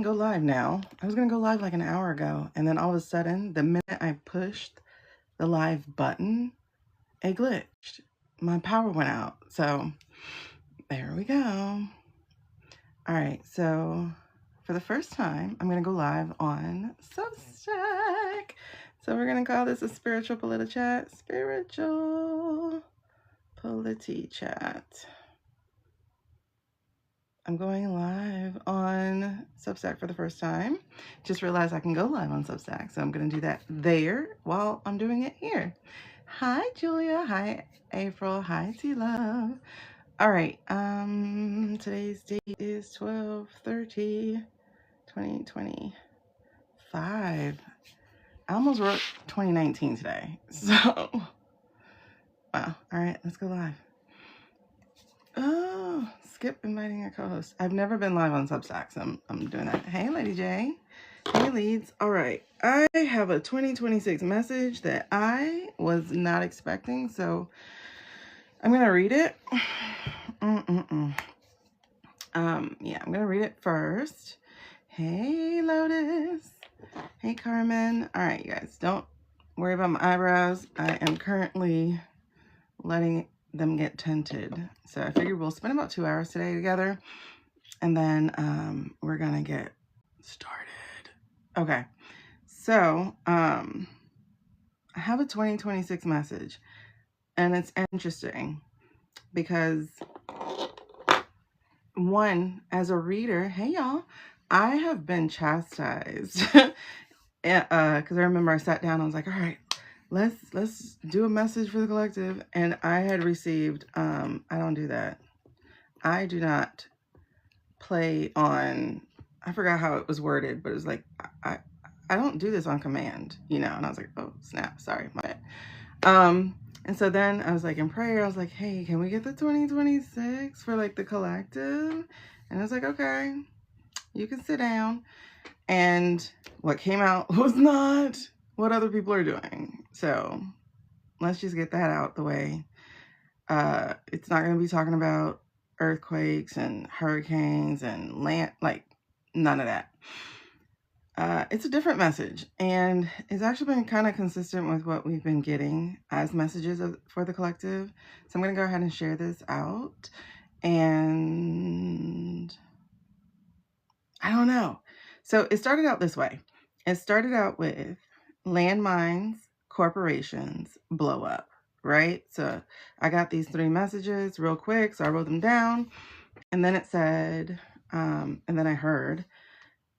go live now. I was going to go live like an hour ago, and then all of a sudden, the minute I pushed the live button, it glitched. My power went out. So there we go. All right, so for the first time, I'm going to go live on Substack. So we're going to call this a spiritual politi chat. Spiritual politi chat. I'm going live on Substack for the first time. Just realized I can go live on Substack, so I'm going to do that there while I'm doing it here. Hi, Julia. Hi, April. Hi, T-Love. All right. Today's date is 12/30/2025. I almost wrote 2019 today. So, wow. All right, let's go live. Oh, skip inviting a co-host. I've never been live on Substack, so I'm doing that. Hey, Lady J. Hey, leads. All right. I have a 2026 message that I was not expecting, so I'm going to read it. Yeah, I'm going to read it first. Hey, Lotus. Hey, Carmen. All right, you guys, don't worry about my eyebrows. I am currently letting them get tinted. So I figured we'll spend about 2 hours today together, and then we're gonna get started. Okay, so I have a 2026 message, and it's interesting because one, as a reader, hey y'all, I have been chastised because I remember I sat down and I was like, all right, let's do a message for the collective, and I had received I don't do that. I do not play on, I forgot how it was worded, but it was like I don't do this on command, and I was like, oh snap, sorry, my bad. And so then I was like in prayer, I was like, hey, can we get the 2026 for like the collective? And I was like, okay, you can sit down. And what came out was not what other people are doing. So let's just get that out the way. It's not going to be talking about earthquakes and hurricanes and land, like none of that. It's a different message, and it's actually been kind of consistent with what we've been getting as messages for the collective. So I'm going to go ahead and share this out. And I don't know. So it started out this way. It started out with landmines, corporations, blow up, right? So I got these 3 messages real quick, so I wrote them down. And then it said, and then I heard,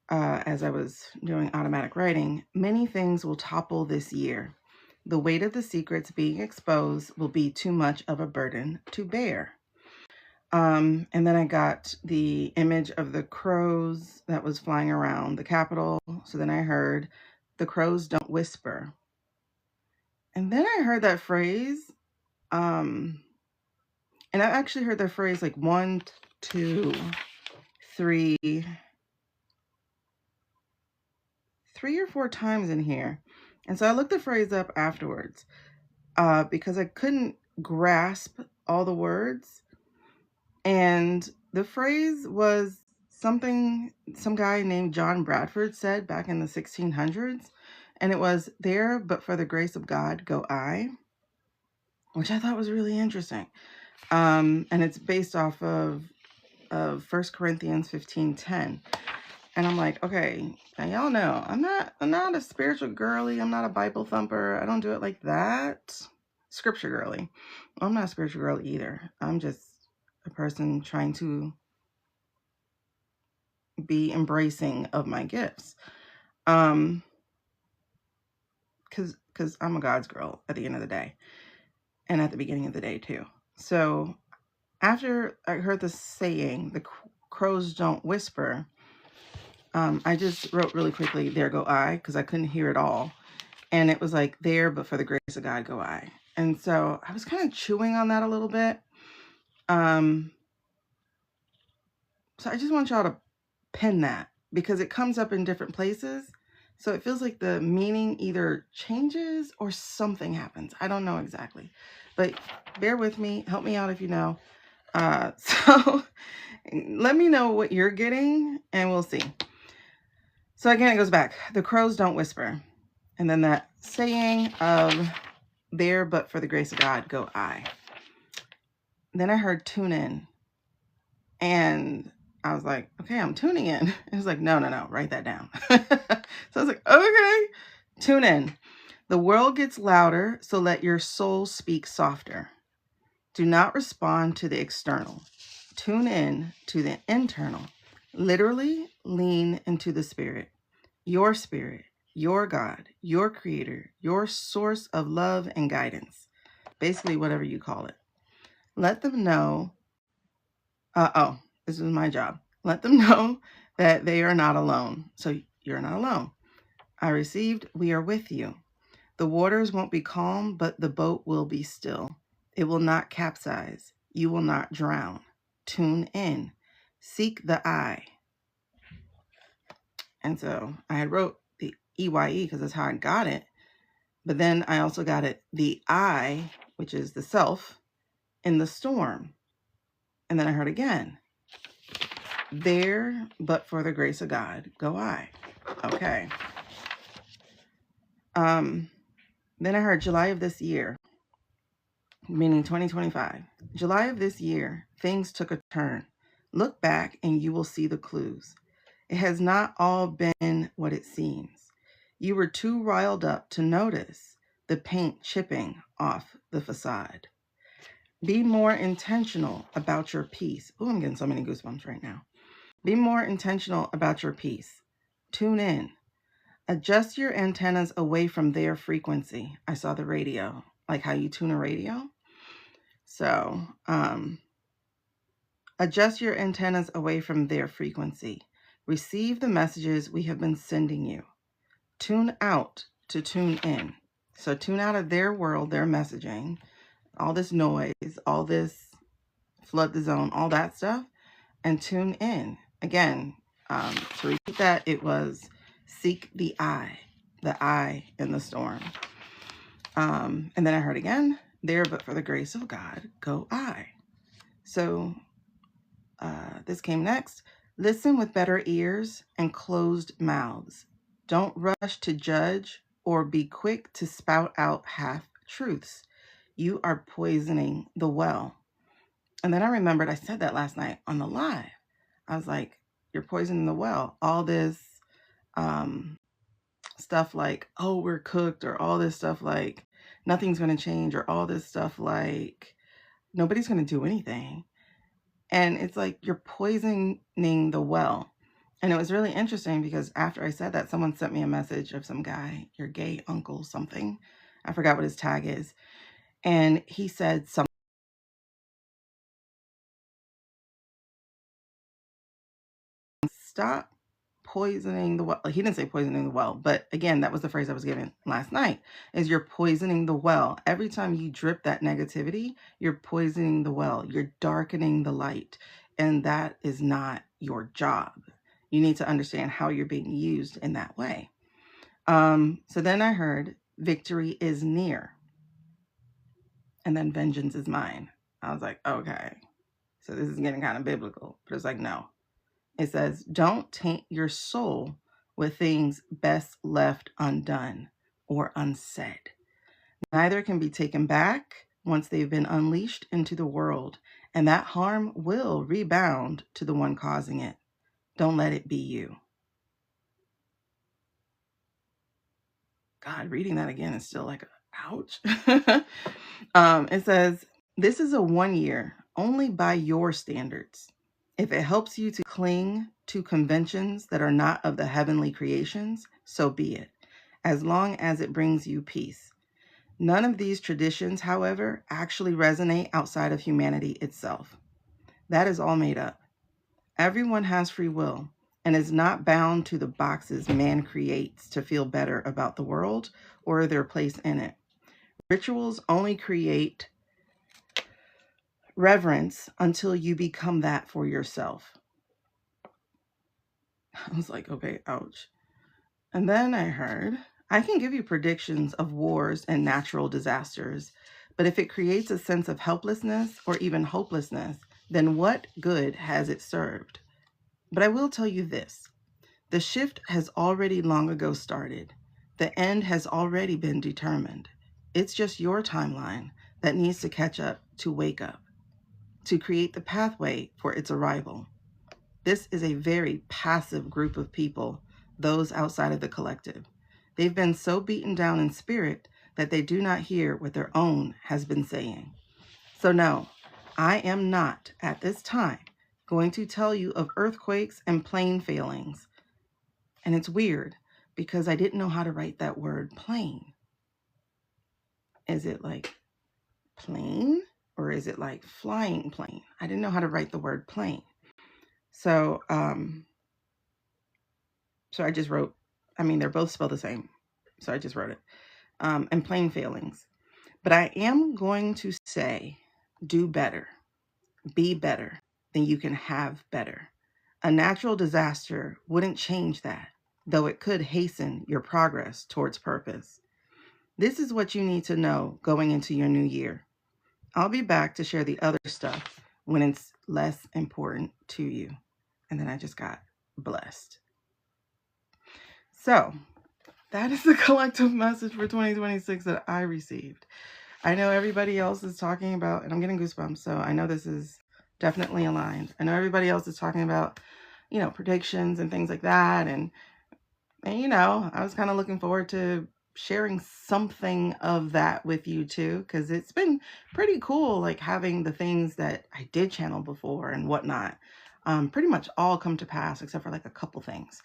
as I was doing automatic writing, many things will topple this year. The weight of the secrets being exposed will be too much of a burden to bear. And then I got the image of the crows that was flying around the Capitol. So then I heard, the crows don't whisper. And then I heard that phrase, and I actually heard that phrase like 1, 2, 3 or 4 times in here. And so I looked the phrase up afterwards because I couldn't grasp all the words. And the phrase was something some guy named John Bradford said back in the 1600s. And it was, there but for the grace of God go I, which I thought was really interesting. And it's based off of 1 Corinthians 15:10. And I'm like, okay, now y'all know I'm not a spiritual girly. I'm not a Bible thumper. I don't do it like that. Scripture girly. I'm not a spiritual girl either. I'm just a person trying to be embracing of my gifts. Because I'm a God's girl at the end of the day. And at the beginning of the day too. So after I heard the saying, the crows don't whisper, I just wrote really quickly, there go I, because I couldn't hear it all. And it was like, there, but for the grace of God go I. And so I was kind of chewing on that a little bit. So I just want y'all to pin that, because it comes up in different places. So it feels like the meaning either changes or something happens. I don't know exactly. But bear with me. Help me out if you know. So let me know what you're getting, and we'll see. So again, it goes back. The crows don't whisper. And then that saying of there, but for the grace of God, go I. Then I heard tune in. And I was like, okay, I'm tuning in. It was like, no, write that down. So I was like, okay, tune in. The world gets louder, so let your soul speak softer. Do not respond to the external. Tune in to the internal. Literally lean into the spirit, your God, your creator, your source of love and guidance. Basically, whatever you call it. Let them know, this is my job. Let them know that they are not alone. So you're not alone. I received, we are with you. The waters won't be calm, but the boat will be still. It will not capsize. You will not drown. Tune in. Seek the I. And so I had wrote the EYE because that's how I got it. But then I also got it the I, which is the self, in the storm. And then I heard again, there, but for the grace of God, go I. Okay. Then I heard July of this year, meaning 2025. July of this year, things took a turn. Look back and you will see the clues. It has not all been what it seems. You were too riled up to notice the paint chipping off the facade. Be more intentional about your peace. Oh, I'm getting so many goosebumps right now. Be more intentional about your peace. Tune in. Adjust your antennas away from their frequency. I saw the radio, like how you tune a radio. So, adjust your antennas away from their frequency. Receive the messages we have been sending you. Tune out to tune in. So tune out of their world, their messaging, all this noise, all this flood the zone, all that stuff, and tune in. Again, to repeat that, it was seek the I in the storm. And then I heard again, there, but for the grace of God, go I. So this came next. Listen with better ears and closed mouths. Don't rush to judge or be quick to spout out half-truths. You are poisoning the well. And then I remembered I said that last night on the live. I was like, you're poisoning the well. All this stuff like, oh, we're cooked, or all this stuff like nothing's going to change, or all this stuff like nobody's going to do anything. And it's like you're poisoning the well. And it was really interesting because after I said that, someone sent me a message of some guy, your gay uncle something. I forgot what his tag is. And he said something. Stop poisoning the well. He didn't say poisoning the well, but again, that was the phrase I was given last night, is you're poisoning the well. Every time you drip that negativity, you're poisoning the well. You're darkening the light. And that is not your job. You need to understand how you're being used in that way. So then I heard victory is near. And then vengeance is mine. I was like, okay. So this is getting kind of biblical. But it's like, no. It says, don't taint your soul with things best left undone or unsaid. Neither can be taken back once they've been unleashed into the world, and that harm will rebound to the one causing it. Don't let it be you. God, reading that again is still like, ouch. It says, this is a 1 year only by your standards. If it helps you to cling to conventions that are not of the heavenly creations, so be it, as long as it brings you peace. None of these traditions, however, actually resonate outside of humanity itself. That is all made up. Everyone has free will and is not bound to the boxes man creates to feel better about the world or their place in it. Rituals only create reverence until you become that for yourself. I was like, okay, ouch. And then I heard, I can give you predictions of wars and natural disasters, but if it creates a sense of helplessness or even hopelessness, then what good has it served? But I will tell you this. The shift has already long ago started. The end has already been determined. It's just your timeline that needs to catch up to wake up, to create the pathway for its arrival. This is a very passive group of people, those outside of the collective. They've been so beaten down in spirit that they do not hear what their own has been saying. So no, I am not at this time going to tell you of earthquakes and plane failings. And it's weird because I didn't know how to write that word plane. Is it like plane or is it like flying plane? I didn't know how to write the word plane. So, so I just wrote, I mean, they're both spelled the same. So I just wrote it. And plane failings. But I am going to say, do better, be better, then you can have better. A natural disaster wouldn't change that, though it could hasten your progress towards purpose. This is what you need to know going into your new year. I'll be back to share the other stuff when it's less important to you. And then I just got blessed. So that is the collective message for 2026 that I received. I know everybody else is talking about, and I'm getting goosebumps, so I know this is definitely aligned. I know everybody else is talking about, you know, predictions and things like that. And you know, I was kind of looking forward to sharing something of that with you too, because it's been pretty cool, like having the things that I did channel before and whatnot, pretty much all come to pass except for like a couple things.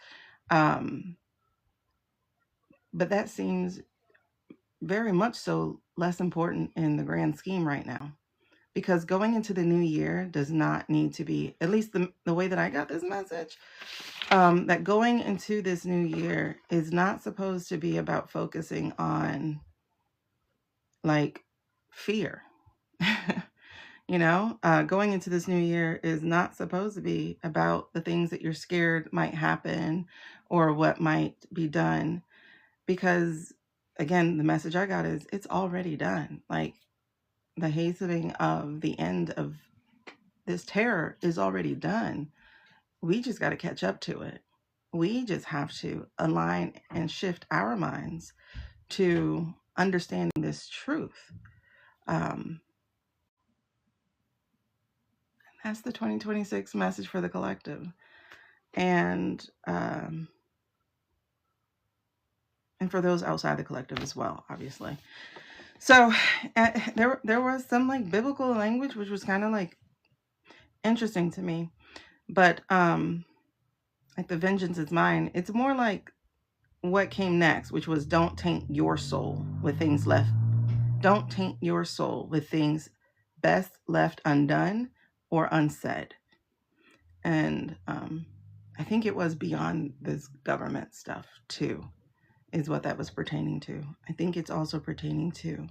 But that seems very much so less important in the grand scheme right now, because going into the new year does not need to be, at least the way that I got this message, that going into this new year is not supposed to be about focusing on like fear. You know, going into this new year is not supposed to be about the things that you're scared might happen or what might be done, because again, the message I got is it's already done. Like the hastening of the end of this terror is already done. We just got to catch up to it. We just have to align and shift our minds to understanding this truth. That's the 2026 message for the collective. And for those outside the collective as well, obviously. So there was some like biblical language, which was kind of like interesting to me. But like the vengeance is mine, it's more like what came next, which was don't taint your soul with things left. Don't taint your soul with things best left undone or unsaid. And I think it was beyond this government stuff too, is what that was pertaining to. I think it's also pertaining to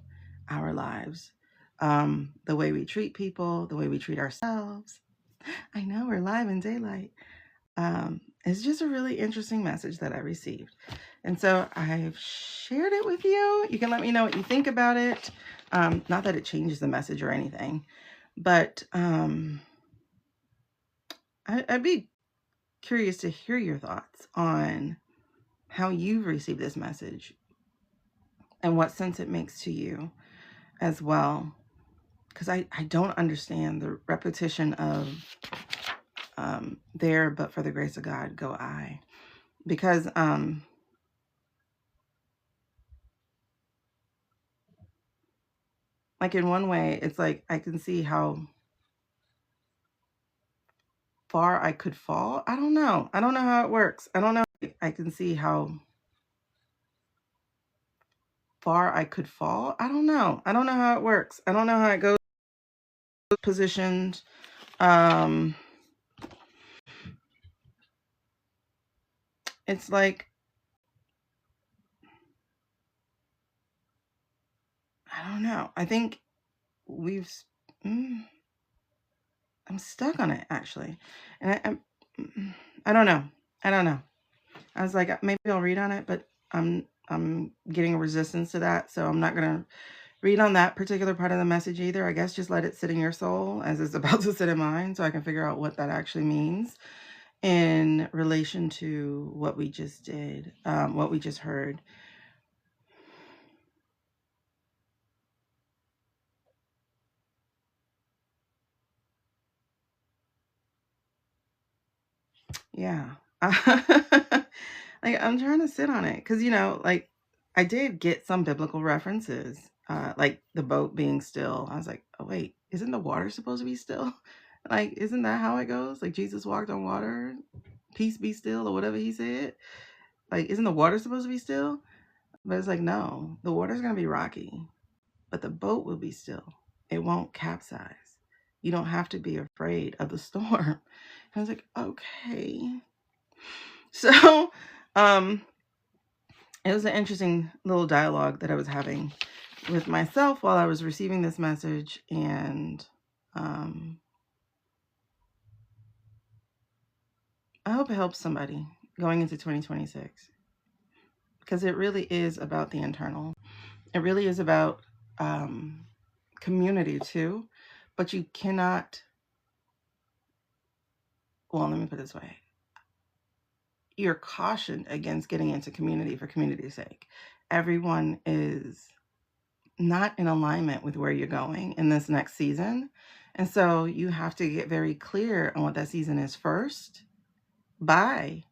our lives, the way we treat people, the way we treat ourselves. I know we're live in daylight. It's just a really interesting message that I received. And so I've shared it with you. You can let me know what you think about it. Not that it changes the message or anything, but I'd be curious to hear your thoughts on how you've received this message and what sense it makes to you as well. Because I don't understand the repetition of there, but for the grace of God, go I. Because like in one way, it's like I can see how far I could fall. I don't know. I don't know how it works. I don't know. I can see how far I could fall. I don't know. I don't know how it works. I don't know how it goes positioned. It's like, I don't know. I think we've, I'm stuck on it actually. And I don't know. I don't know. I was like, maybe I'll read on it, but I'm getting a resistance to that. So I'm not going to read on that particular part of the message either. I guess just let it sit in your soul as it's about to sit in mine so I can figure out what that actually means. in relation to what we just did, what we just heard. Yeah. Like, I'm trying to sit on it because, like, I did get some biblical references, like the boat being still. I was like, oh, wait, isn't the water supposed to be still? Like, isn't that how it goes? Like, Jesus walked on water, peace be still, or whatever he said. Like, isn't the water supposed to be still? But it's like, no, the water's going to be rocky, but the boat will be still. It won't capsize. You don't have to be afraid of the storm. And I was like, okay. So, it was an interesting little dialogue that I was having with myself while I was receiving this message. And I hope it helps somebody going into 2026, because it really is about the internal. It really is about community too, but you cannot, well, let me put it this way. You're cautioned against getting into community for community's sake. Everyone is not in alignment with where you're going in this next season. And so you have to get very clear on what that season is first by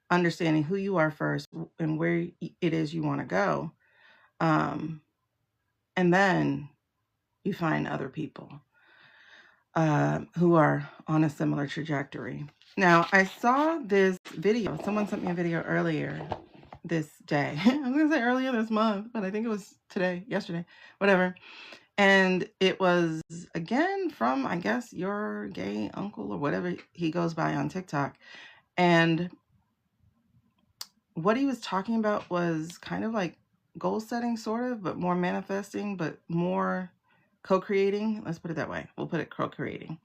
understanding who you are first and where it is you want to go. And then you find other people who are on a similar trajectory. Now, I saw this video. Someone sent me a video earlier this day. I was going to say earlier this month, but I think it was today, yesterday, whatever. And it was, again, from, I guess, your gay uncle or whatever he goes by on TikTok. And what he was talking about was kind of like goal setting, sort of, but more manifesting, but more co-creating. Let's put it that way. We'll put it co-creating.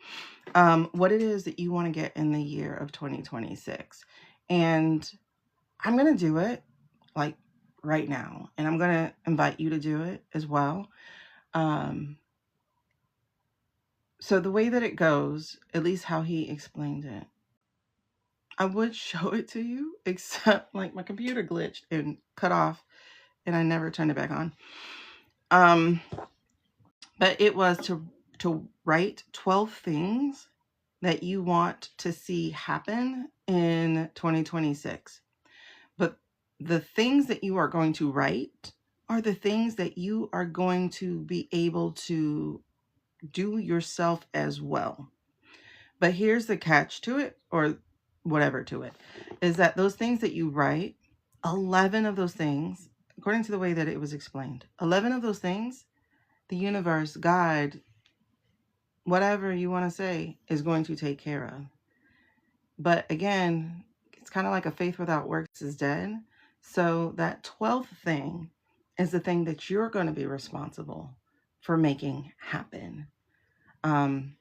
What it is that you want to get in the year of 2026. And I'm going to do it like right now. And I'm going to invite you to do it as well. So the way that it goes, at least how he explained it, I would show it to you, except like my computer glitched and cut off and I never turned it back on. But it was to write 12 things that you want to see happen in 2026. But the things that you are going to write are the things that you are going to be able to do yourself as well. But here's the catch to it, or whatever to it, is that those things that you write, 11 of those things, according to the way that it was explained, 11 of those things, the universe, God, whatever you want to say, is going to take care of. But again, it's kind of like a faith without works is dead. So that 12th thing is the thing that you're going to be responsible for making happen. And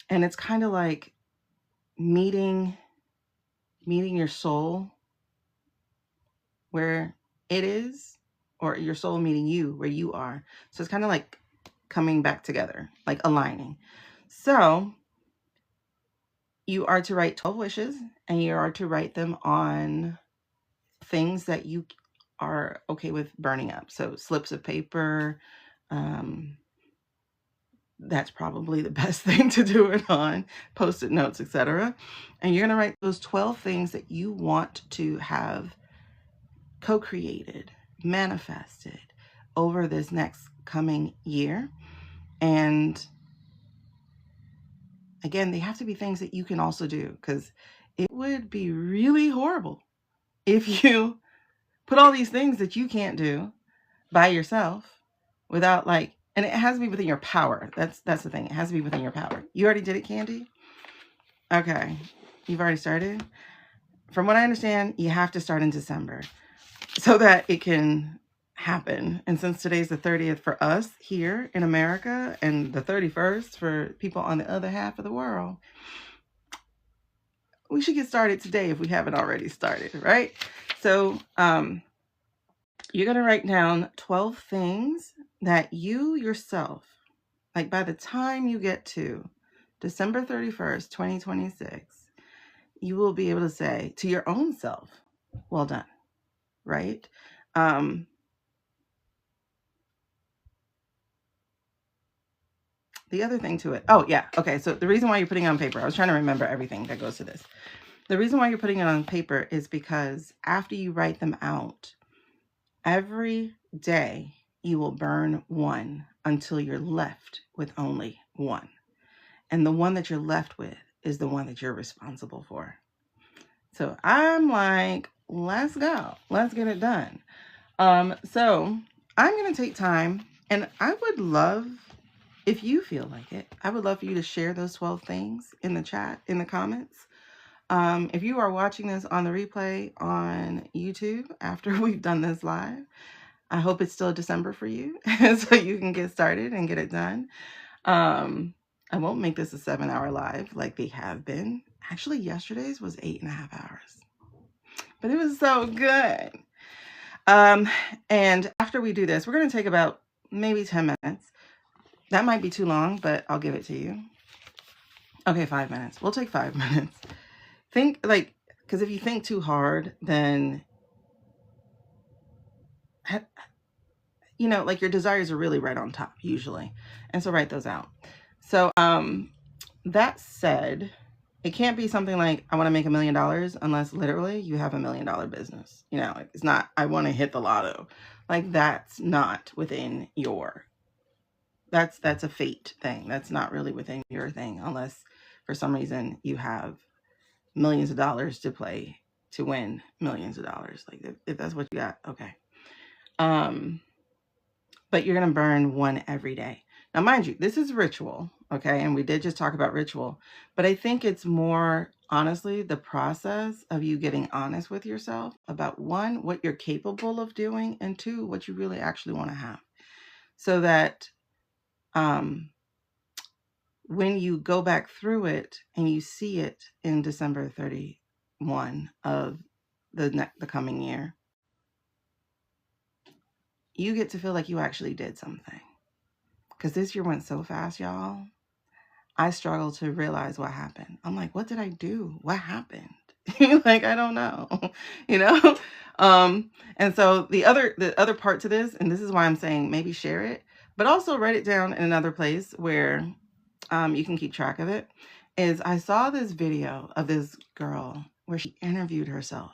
it's kind of like meeting your soul where it is, or your soul meeting you where you are. So it's kind of like coming back together, like aligning. So you are to write 12 wishes, and you are to write them on things that you are okay with burning up. So slips of paper, that's probably the best thing to do it on, post-it notes, etc. And you're going to write those 12 things that you want to have co-created, manifested over this next coming year. And again, they have to be things that you can also do, because it would be really horrible if you put all these things that you can't do by yourself without and it has to be within your power. That's the thing. It has to be within your power. You already did it, Candy? Okay. You've already started? From what I understand, you have to start in December so that it can happen. And since today's the 30th for us here in America and the 31st for people on the other half of the world, we should get started today if we haven't already started, right? So you're going to write down 12 things that you yourself, like by the time you get to December 31st, 2026, you will be able to say to your own self, well done, right? The other thing to it, oh yeah, okay, so the reason why you're putting it on paper, I was trying to remember everything that goes to this. The reason why you're putting it on paper is because after you write them out, every day you will burn one until you're left with only one. And the one that you're left with is the one that you're responsible for. So I'm like, let's go. Let's get it done. So I'm going to take time, and I would love, if you feel like it, I would love for you to share those 12 things in the chat, in the comments. If you are watching this on the replay on YouTube after we've done this live, I hope it's still December for you so you can get started and get it done. I won't make this a 7-hour live like they have been. Actually, yesterday's was 8.5 hours, but it was so good. And after we do this, we're going to take about maybe 10 minutes. That might be too long, but I'll give it to you. Okay, 5 minutes. We'll take 5 minutes. Think like, because if you think too hard, then, you know, like your desires are really right on top usually. And so write those out. So, that said, it can't be something like, I want to make $1 million unless literally you have $1 million business. You know, it's not, I want to hit the lotto. Like that's not within your, that's a fate thing. That's not really within your thing unless for some reason you have millions of dollars to play to win millions of dollars. Like if that's what you got, okay. But you're going to burn one every day. Now, mind you, this is ritual, okay? And we did just talk about ritual, but I think it's more, honestly, the process of you getting honest with yourself about one, what you're capable of doing, and two, what you really actually want to have. So that when you go back through it and you see it in December 31 of the coming year, you get to feel like you actually did something. Because this year went so fast, y'all. I struggle to realize what happened. I'm like, what did I do? What happened? Like, I don't know, you know? And so the other part to this, and this is why I'm saying maybe share it, but also write it down in another place where you can keep track of it, is I saw this video of this girl where she interviewed herself.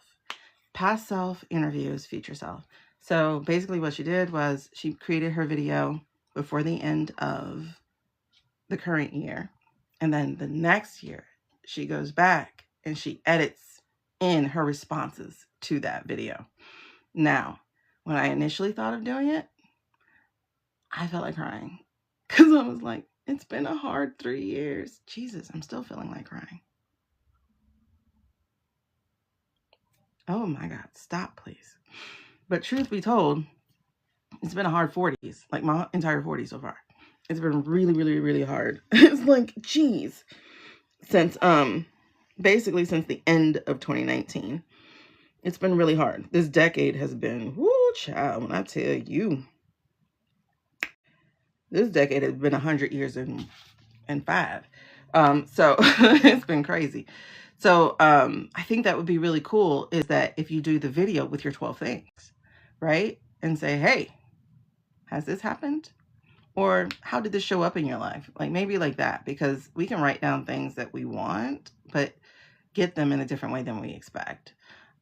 Past self interviews future self. So basically what she did was she created her video before the end of the current year. And then the next year, she goes back and she edits in her responses to that video. Now, when I initially thought of doing it, I felt like crying. Because I was like, it's been a hard 3 years. Jesus, I'm still feeling like crying. Oh my God, stop, please. But truth be told, it's been a hard 40s, like my entire 40s so far. It's been really, really, really hard. It's like, geez, since basically since the end of 2019, it's been really hard. This decade has been, whoo, child, when I tell you, this decade has been 100 years and 5. So it's been crazy. So I think that would be really cool is that if you do the video with your 12 things, right? And say, hey, has this happened? Or how did this show up in your life? Like maybe like that, because we can write down things that we want, but get them in a different way than we expect.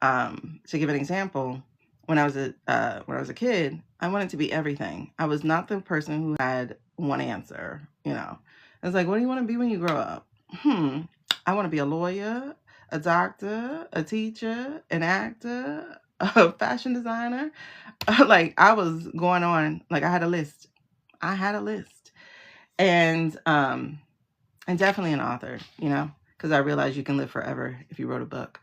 To give an example, when I was a kid, I wanted to be everything. I was not the person who had one answer, you know. I was like, what do you want to be when you grow up? I want to be a lawyer, a doctor, a teacher, an actor, a fashion designer. Like I was going on, like I had a list. And definitely an author, you know, because I realized you can live forever if you wrote a book.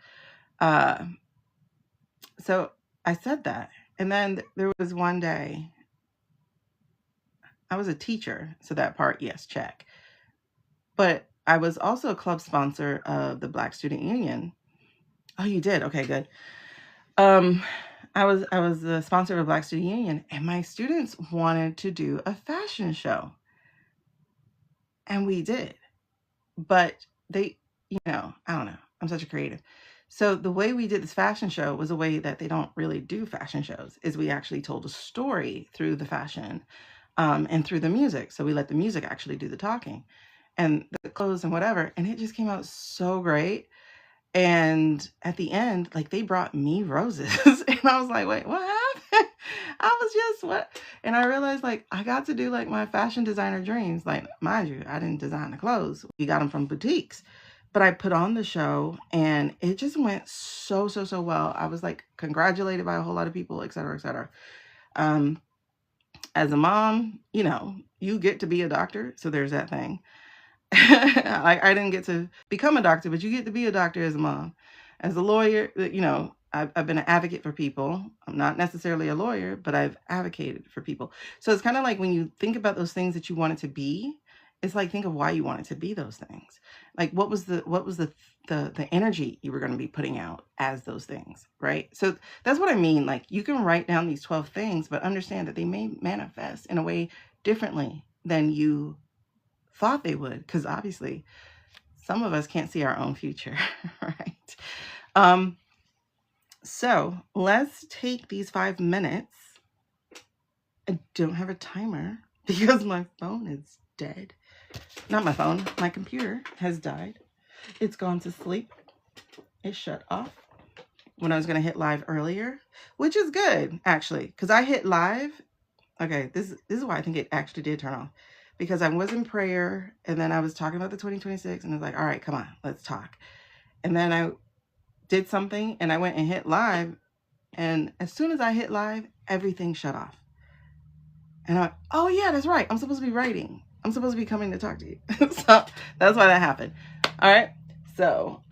So I said that. And then there was one day, I was a teacher. So that part, yes, check. But I was also a club sponsor of the Black Student Union. Oh, you did? Okay, good. I was the sponsor of Black Student Union, and my students wanted to do a fashion show. And we did. But they, you know, I don't know. I'm such a creative. So the way we did this fashion show was a way that they don't really do fashion shows, is we actually told a story through the fashion, and through the music. So we let the music actually do the talking and the clothes and whatever. And it just came out so great. And at the end, like, they brought me roses. And I was like, wait, what happened? I was just what? And I realized, like, I got to do like my fashion designer dreams. Like, mind you, I didn't design the clothes. We got them from boutiques. But I put on the show and it just went so, so, so well. I was like congratulated by a whole lot of people, et cetera, et cetera. As a mom, you know, you get to be a doctor. So there's that thing. I didn't get to become a doctor, but you get to be a doctor as a mom. As a lawyer, you know, I've been an advocate for people. I'm not necessarily a lawyer, but I've advocated for people. So it's kind of like when you think about those things that you wanted to be, it's like, think of why you wanted to be those things. Like, what was the energy you were going to be putting out as those things, right? So that's what I mean. Like, you can write down these 12 things, but understand that they may manifest in a way differently than you thought they would, because obviously some of us can't see our own future. Right? So let's take these 5 minutes. I don't have a timer because my phone is dead. Not my phone, my computer has died. It's gone to sleep. It shut off when I was going to hit live earlier, which is good actually, because I hit live. Okay, this is why I think it actually did turn off, because I was in prayer and then I was talking about the 2026 and I was like, all right, come on, let's talk. And then I did something and I went and hit live, and as soon as I hit live, everything shut off. And I'm like, oh yeah, that's right. I'm supposed to be writing. I'm supposed to be coming to talk to you. So that's why that happened. All right. So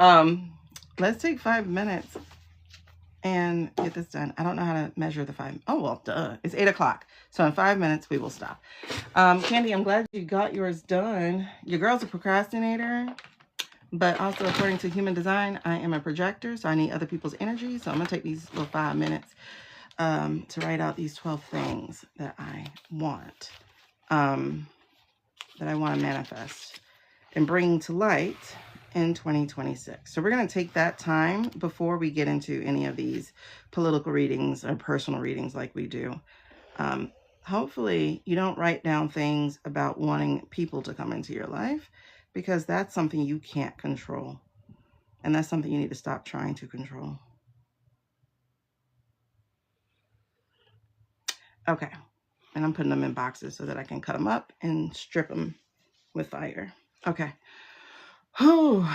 let's take 5 minutes and get this done. I don't know how to measure the 5. Oh, well, duh. It's 8 o'clock. So in 5 minutes, we will stop. Candy, I'm glad you got yours done. Your girl's a procrastinator, but also according to human design, I am a projector. So I need other people's energy. So I'm going to take these little 5 minutes to write out these 12 things that I want, to manifest and bring to light in 2026. So we're going to take that time before we get into any of these political readings or personal readings like we do. Hopefully you don't write down things about wanting people to come into your life, because that's something you can't control. And that's something you need to stop trying to control. Okay. And I'm putting them in boxes so that I can cut them up and strip them with fire. Okay. Oh.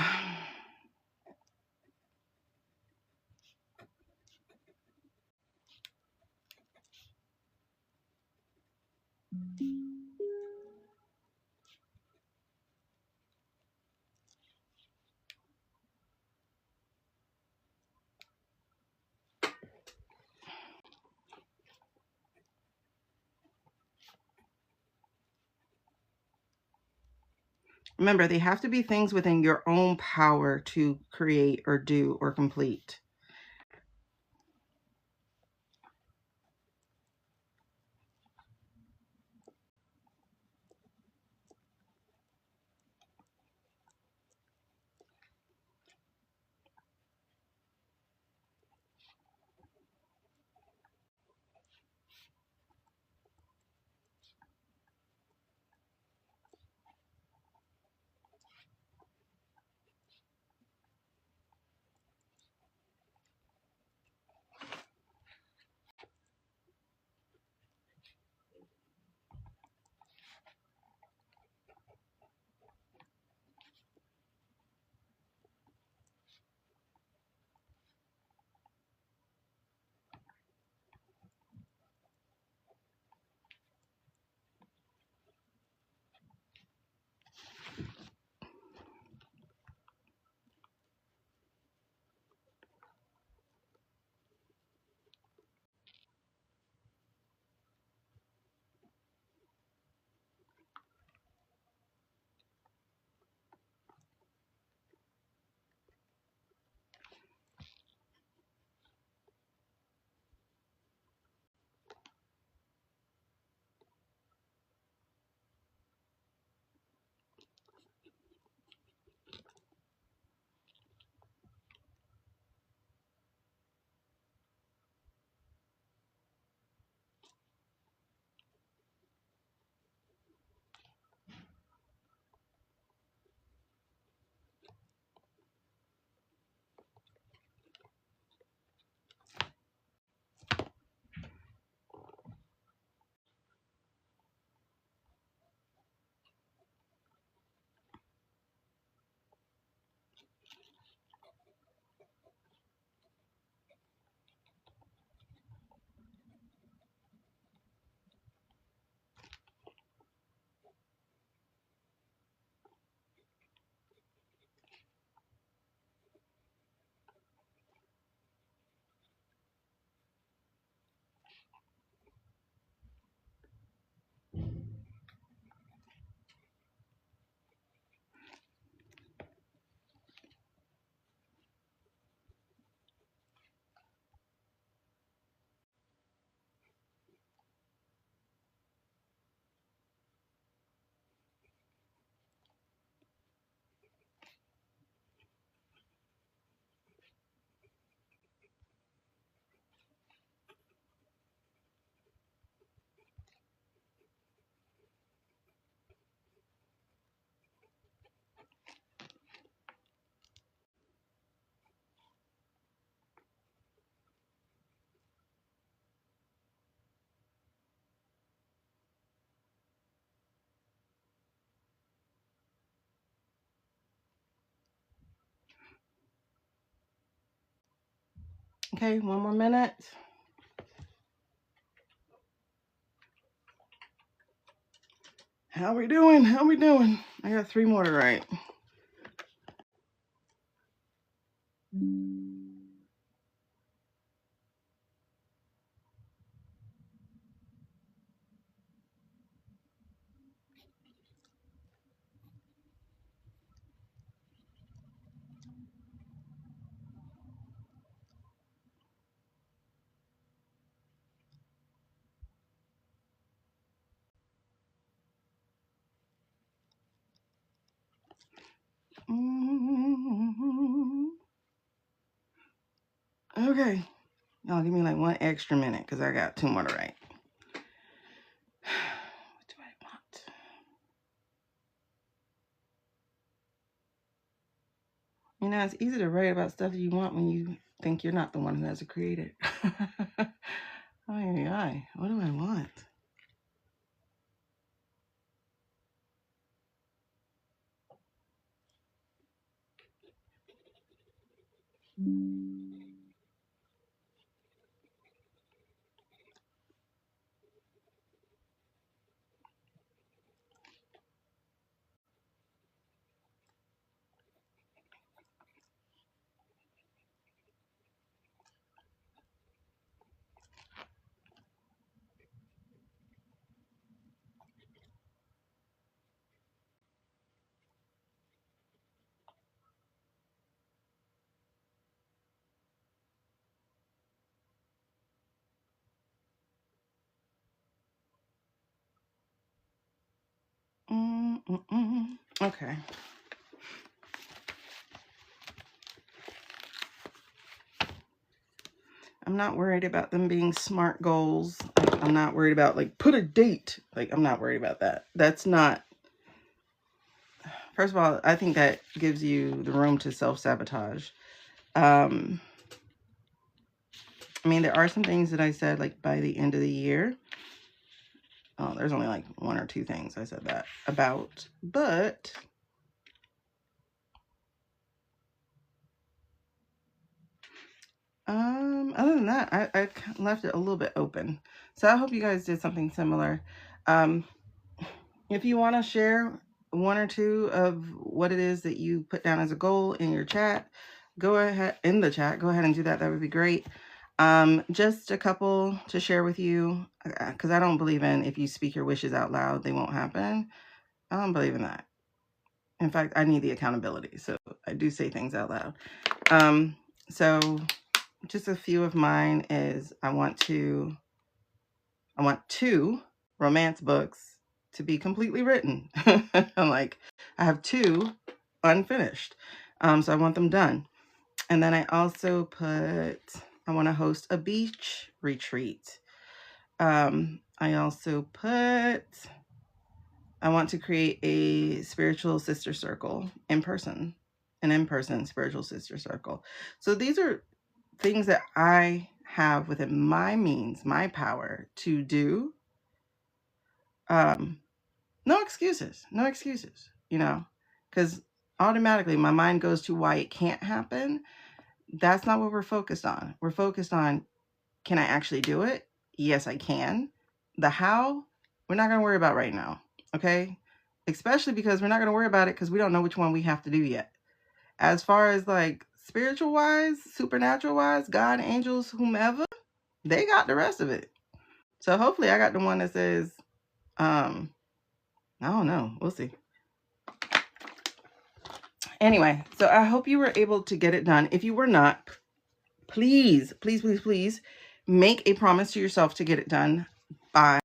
Remember, they have to be things within your own power to create or do or complete. Okay, one more minute. How we doing? How we doing? I got 3 more to write. Okay. Y'all give me like 1 extra minute because I got 2 more to write. What do I want? You know, it's easy to write about stuff you want when you think you're not the one who has to create it. Ay, what do I want? Okay. I'm not worried about them being SMART goals. Like, I'm not worried about like put a date. Like, I'm not worried about that. That's not. First of all, I think that gives you the room to self-sabotage. I mean, there are some things that I said like by the end of the year. Oh, there's only like 1 or 2 things I said that about, but other than that, I left it a little bit open. So I hope you guys did something similar. If you want to share 1 or 2 of what it is that you put down as a goal in your chat, go ahead in the chat. Go ahead and do that. That would be great. Just a couple to share with you, because I don't believe in if you speak your wishes out loud, they won't happen. I don't believe in that. In fact, I need the accountability. So I do say things out loud. So just a few of mine is I want 2 romance books to be completely written. Like I have 2 unfinished. So I want them done. And then I also put, I want to host a beach retreat. I also put, I want to create a spiritual sister circle in person, an in-person spiritual sister circle. So these are things that I have within my means, my power to do. No excuses, you know, because automatically my mind goes to why it can't happen. That's not what we're focused on. We're focused on, can I actually do it? Yes, I can. The how, we're not going to worry about right now. Okay. Especially because we're not going to worry about it because we don't know which one we have to do yet. As far as like spiritual wise, supernatural wise, God, angels, whomever, they got the rest of it. So hopefully I got the one that says, I don't know. We'll see. Anyway, so I hope you were able to get it done. If you were not, please, please, please, please make a promise to yourself to get it done by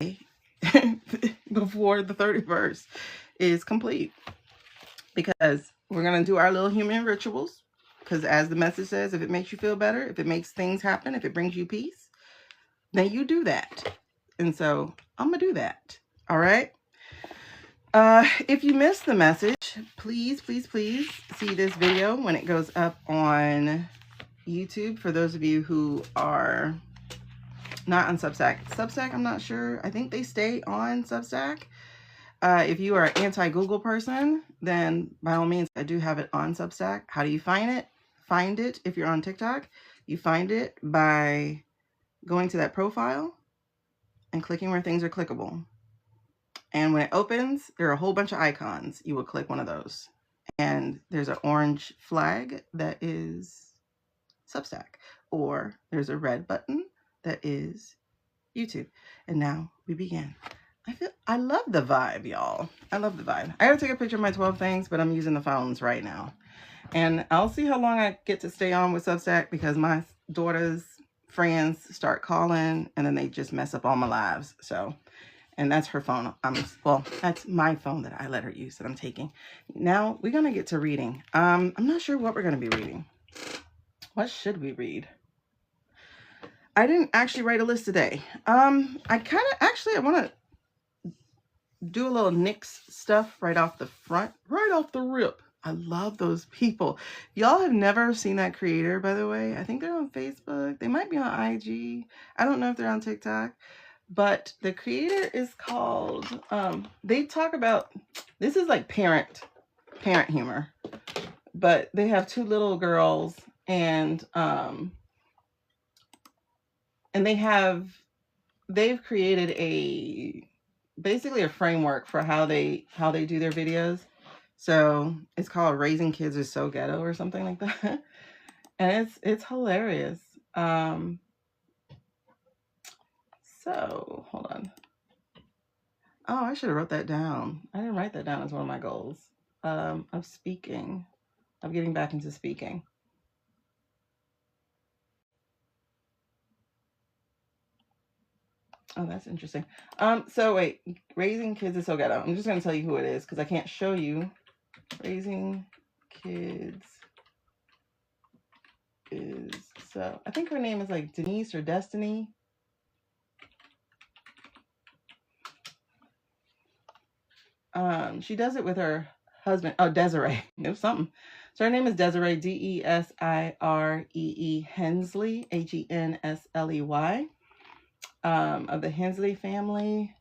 before the 31st is complete. Because we're going to do our little human rituals. Because as the message says, if it makes you feel better, if it makes things happen, if it brings you peace, then you do that. And so I'm going to do that. All right. If you missed the message, please, please, please see this video when it goes up on YouTube. For those of you who are not on Substack. Substack, I'm not sure. I think they stay on Substack. If you are an anti-Google person, then by all means, I do have it on Substack. How do you find it? Find it if you're on TikTok. You find it by going to that profile and clicking where things are clickable. And when it opens, there are a whole bunch of icons. You will click one of those. And there's an orange flag that is Substack, or there's a red button that is YouTube. And now we begin. I love the vibe, y'all. I love the vibe. I gotta take a picture of my 12 things, but I'm using the phones right now. And I'll see how long I get to stay on with Substack, because my daughter's friends start calling and then they just mess up all my lives. So, and that's her phone. Well, that's my phone that I let her use that I'm taking. Now we're gonna get to reading. I'm not sure what we're gonna be reading. What should we read? I didn't actually write a list today. I want to do a little NYX stuff right off the front, right off the rip. I love those people. Y'all have never seen that creator, by the way. I think they're on Facebook. They might be on IG. I don't know if they're on TikTok. But the creator is called, they talk about, this is like parent humor. But they have two little girls, and they've created basically a framework for how they do their videos. So it's called Raising Kids Is So Ghetto or something like that. And it's hilarious. So hold on. Oh, I should have wrote that down. I didn't write that down as one of my goals of speaking, of getting back into speaking. Oh, that's interesting. So wait, Raising Kids Is So Ghetto. I'm just going to tell you who it is because I can't show you. Raising Kids is so, I think her name is like Denise or Destiny. She does it with her husband. Oh, Desiree. It was something. So her name is Desiree, Desiree Hensley, Hensley, of the Hensley family.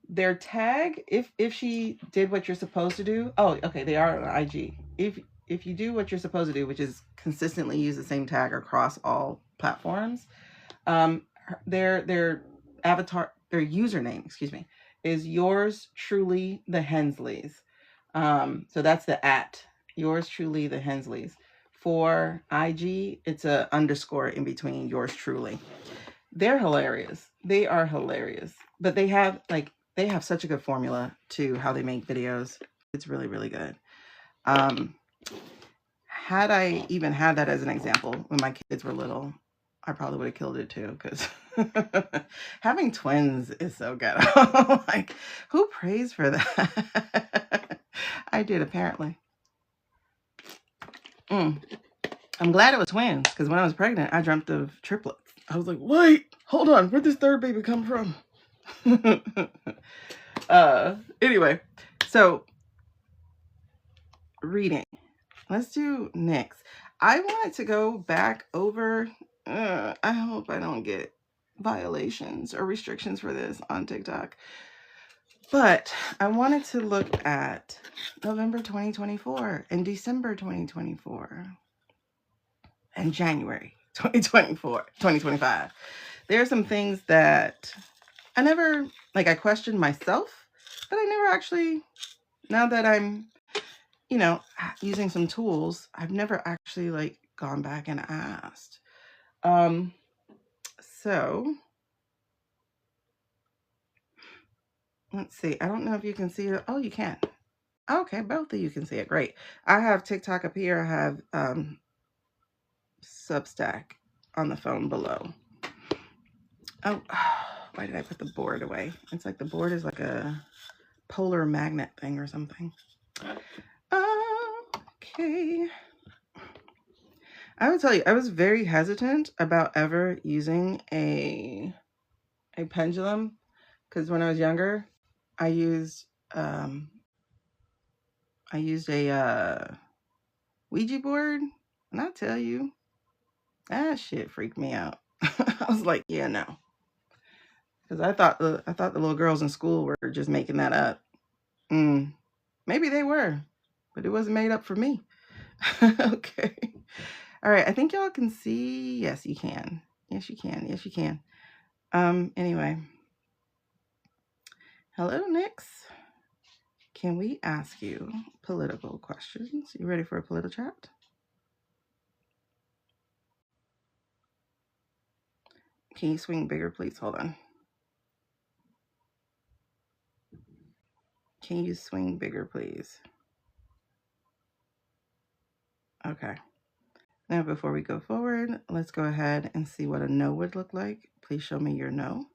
Their tag, if she did what you're supposed to do. Oh, okay, they are on IG. If you do what you're supposed to do, which is consistently use the same tag across all platforms, their avatar, their username, excuse me, is yours truly the Hensleys. So that's the @ yours truly the Hensleys. For IG, it's a underscore in between yours truly. They're hilarious. They are hilarious. But they have such a good formula to how they make videos. It's really, really good. Had I even had that as an example when my kids were little, I probably would have killed it too, because having twins is so ghetto. Like, who prays for that? I did, apparently. I'm glad it was twins, because when I was pregnant, I dreamt of triplets. I was like, wait, hold on, where'd this third baby come from? Anyway, so reading. Let's do NYX. I wanted to go back over, I hope I don't get violations or restrictions for this on TikTok, but I wanted to look at November 2024 and December 2024 and January 2025. There are some things that I questioned myself, but I never actually, now that I'm, using some tools, I've never actually gone back and asked. So let's see. I don't know if you can see it. Oh, you can. Okay, both of you can see it. Great. I have TikTok up here. I have Substack on the phone below. Oh, why did I put the board away? It's like the board is like a polar magnet thing or something. Okay. I would tell you, I was very hesitant about ever using a pendulum, because when I was younger, I used a Ouija board, and I tell you, that shit freaked me out. I was like, yeah, no, because I thought the little girls in school were just making that up. Maybe they were, but it wasn't made up for me. Okay. All right, I think y'all can see. Yes, you can. Yes, you can. Yes, you can. Anyway. Hello, Nix. Can we ask you political questions? You ready for a political chat? Can you swing bigger, please? Hold on. Can you swing bigger, please? Okay. Now, before we go forward, let's go ahead and see what a no would look like. Please show me your no.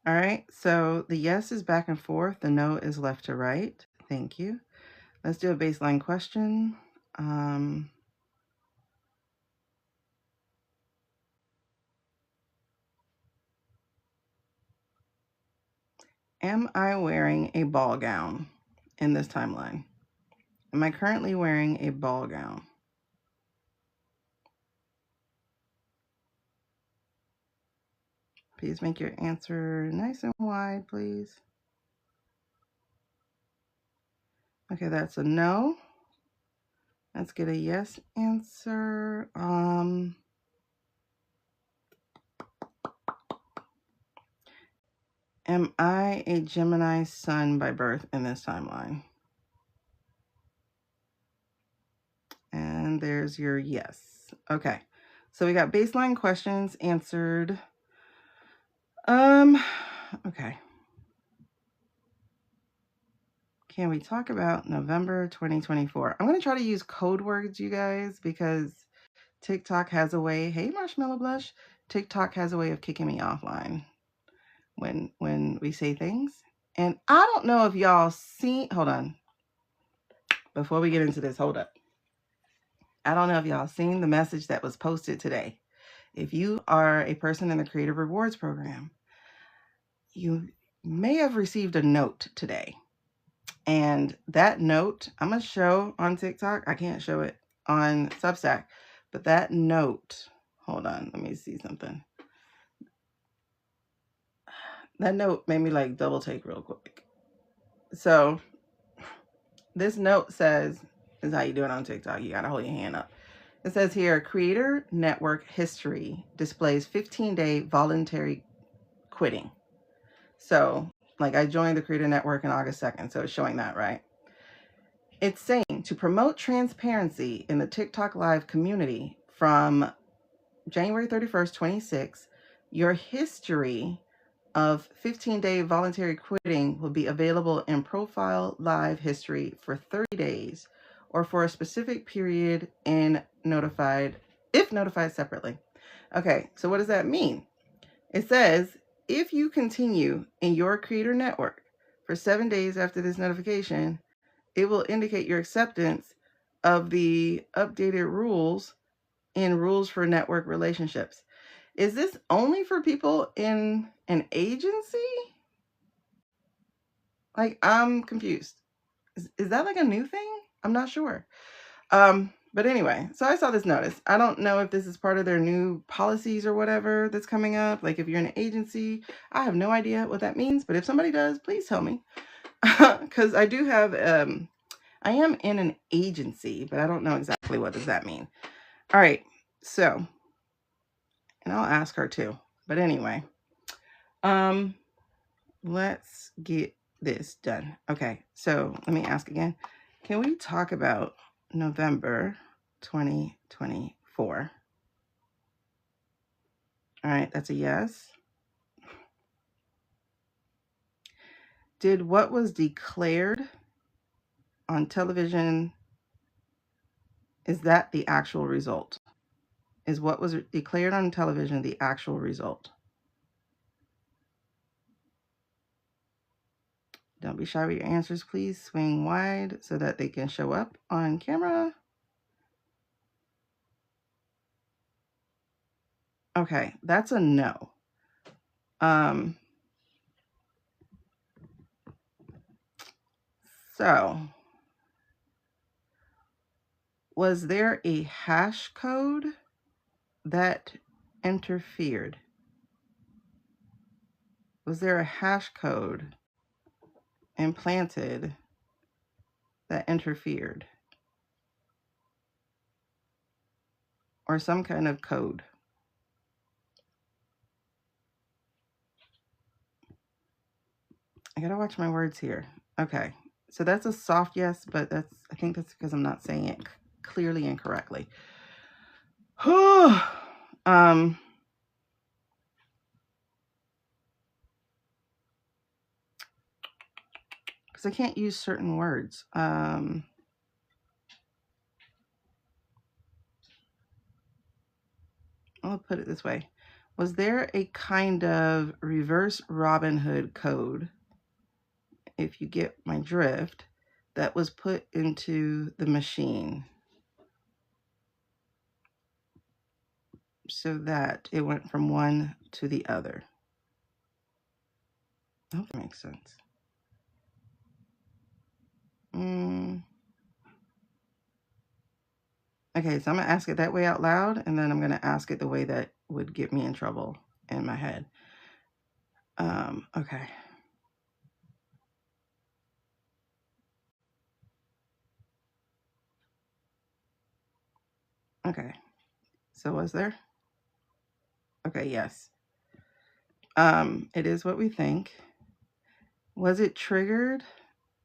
All right, so the yes is back and forth. The no is left to right. Thank you. Let's do a baseline question. Am I wearing a ball gown in this timeline? Am I currently wearing a ball gown? Please make your answer nice and wide, please. Okay, that's a no. Let's get a yes answer. Am I a Gemini sun by birth in this timeline? And there's your yes. Okay, so we got baseline questions answered. Okay. Can we talk about November 2024? I'm going to try to use code words, you guys, because TikTok has a way. Hey, Marshmallow Blush. TikTok has a way of kicking me offline when we say things. And I don't know if y'all seen, hold on. Before we get into this, hold up. I don't know if y'all seen the message that was posted today. If you are a person in the Creative Rewards program, you may have received a note today. And that note, I'm going to show on TikTok. I can't show it on Substack. But that note, hold on, let me see something. That note made me like double take real quick. So this note says, this is how you do it on TikTok. You got to hold your hand up. It says here, Creator Network History displays 15-day voluntary quitting. So like I joined the Creator Network on August 2nd. So it's showing that, right? It's saying to promote transparency in the TikTok Live community from January 31st, 26, your history of 15-day voluntary quitting will be available in Profile Live History for 30 days or for a specific period if notified separately. Okay, so what does that mean? It says, if you continue in your Creator Network for 7 days after this notification, it will indicate your acceptance of the updated rules in Rules for Network Relationships. Is this only for people in an agency? Like, I'm confused. Is that like a new thing? I'm not sure. But anyway, so I saw this notice. I don't know if this is part of their new policies or whatever that's coming up. Like if you're in an agency, I have no idea what that means. But if somebody does, please tell me. Because I do have, I am in an agency, but I don't know exactly what does that mean. All right, so, and I'll ask her too. But anyway, let's get this done. Okay, so let me ask again. Can we talk about November 2024? All right, that's a yes. Did what was declared on television, is that the actual result? Is what was declared on television the actual result? Don't be shy with your answers, please. Swing wide so that they can show up on camera. Okay, that's a no. So, was there a hash code that interfered? Was there a hash code implanted that interfered, or some kind of code. I gotta watch my words here. Okay, so that's a soft yes, but I think that's because I'm not saying it clearly and correctly. Because I can't use certain words. I'll put it this way. Was there a kind of reverse Robin Hood code, if you get my drift, that was put into the machine so that it went from one to the other? I hope that makes sense. Okay, so I'm going to ask it that way out loud, and then I'm going to ask it the way that would get me in trouble in my head. Okay. Okay. So was there? Okay, yes. It is what we think. Was it triggered?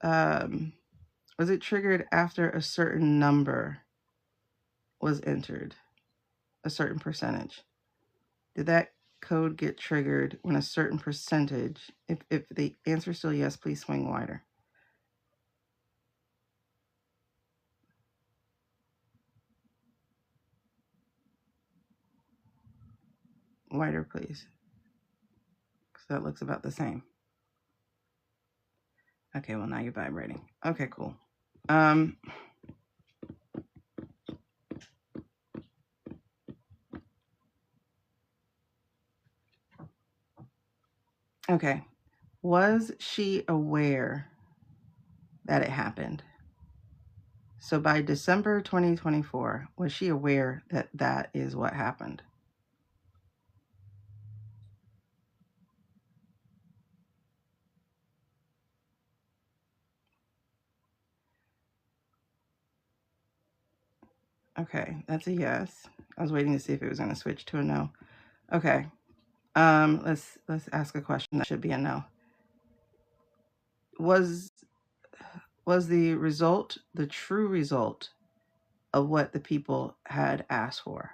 Was it triggered after a certain number was entered? A certain percentage? Did that code get triggered when a certain percentage? If the answer is still yes, please swing wider. Wider, please. Because that looks about the same. Okay, well, now you're vibrating. Okay, cool. Okay. Was she aware that it happened? So by December 2024, was she aware that that is what happened? Okay, that's a yes. I was waiting to see if it was going to switch to a no. Okay. Let's ask a question that should be a no. Was the result the true result of what the people had asked for?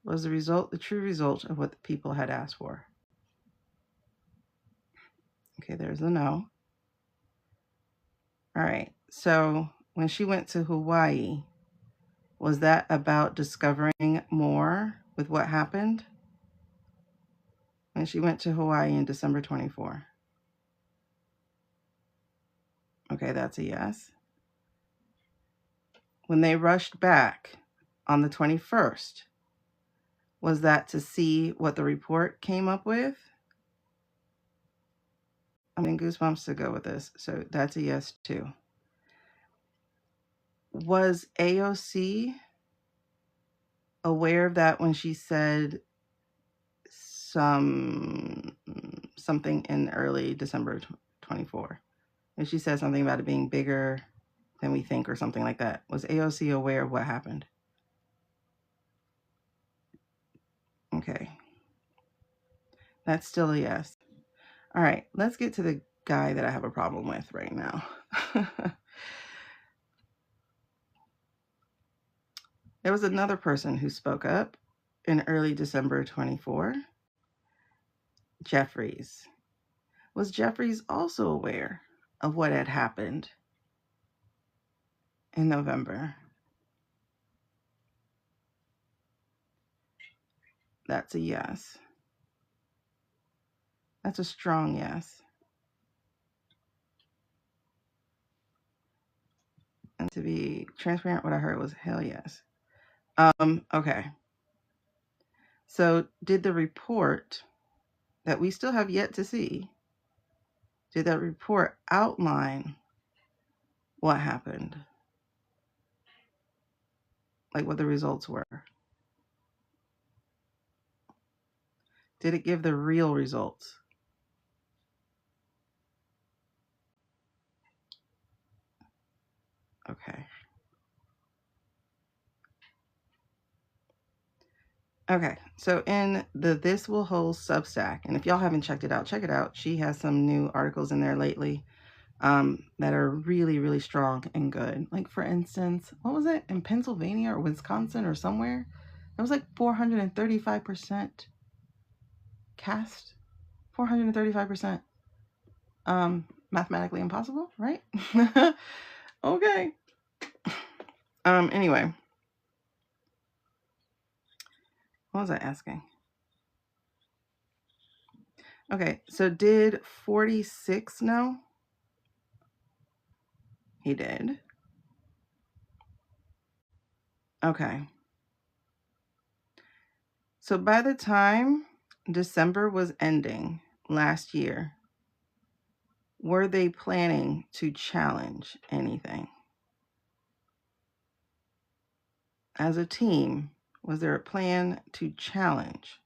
Was the result the true result of what the people had asked for? Okay, there's a no. All right. So when she went to Hawaii, was that about discovering more with what happened? When she went to Hawaii in December 24. Okay, that's a yes. When they rushed back on the 21st, was that to see what the report came up with? I'm in goosebumps to go with this, so that's a yes too. Was AOC aware of that when she said something in early December 24? And she said something about it being bigger than we think or something like that. Was AOC aware of what happened? Okay. That's still a yes. All right, let's get to the guy that I have a problem with right now. There was another person who spoke up in early December 24. Jeffries. Was Jeffries also aware of what had happened in November? That's a yes. That's a strong yes. And to be transparent, what I heard was hell yes. Okay. So did the report that we still have yet to see, did that report outline what happened? Like what the results were? Did it give the real results? Okay, so in the This Will Hold Substack, and if y'all haven't checked it out, check it out. She has some new articles in there lately that are really, really strong and good. Like, for instance, what was it? In Pennsylvania or Wisconsin or somewhere? It was like 435% cast. 435%. Mathematically impossible, right? Okay. Anyway, what was I asking? Okay, so did 46 know? He did. Okay. So by the time December was ending last year, were they planning to challenge anything? As a team, was there a plan to challenge?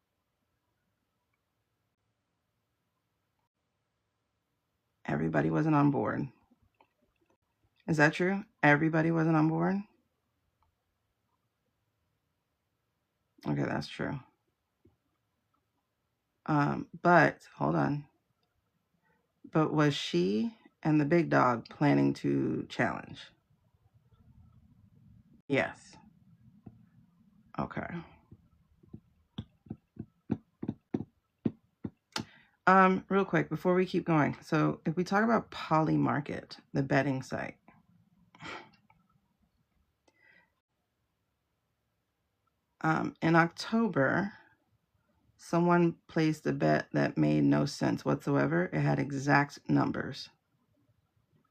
Everybody wasn't on board. Is that true? Everybody wasn't on board? Okay, that's true. But hold on. But was she and the big dog planning to challenge? Yes. Okay. Real quick before we keep going. So if we talk about Polymarket, the betting site, in October, someone placed a bet that made no sense whatsoever. It had exact numbers.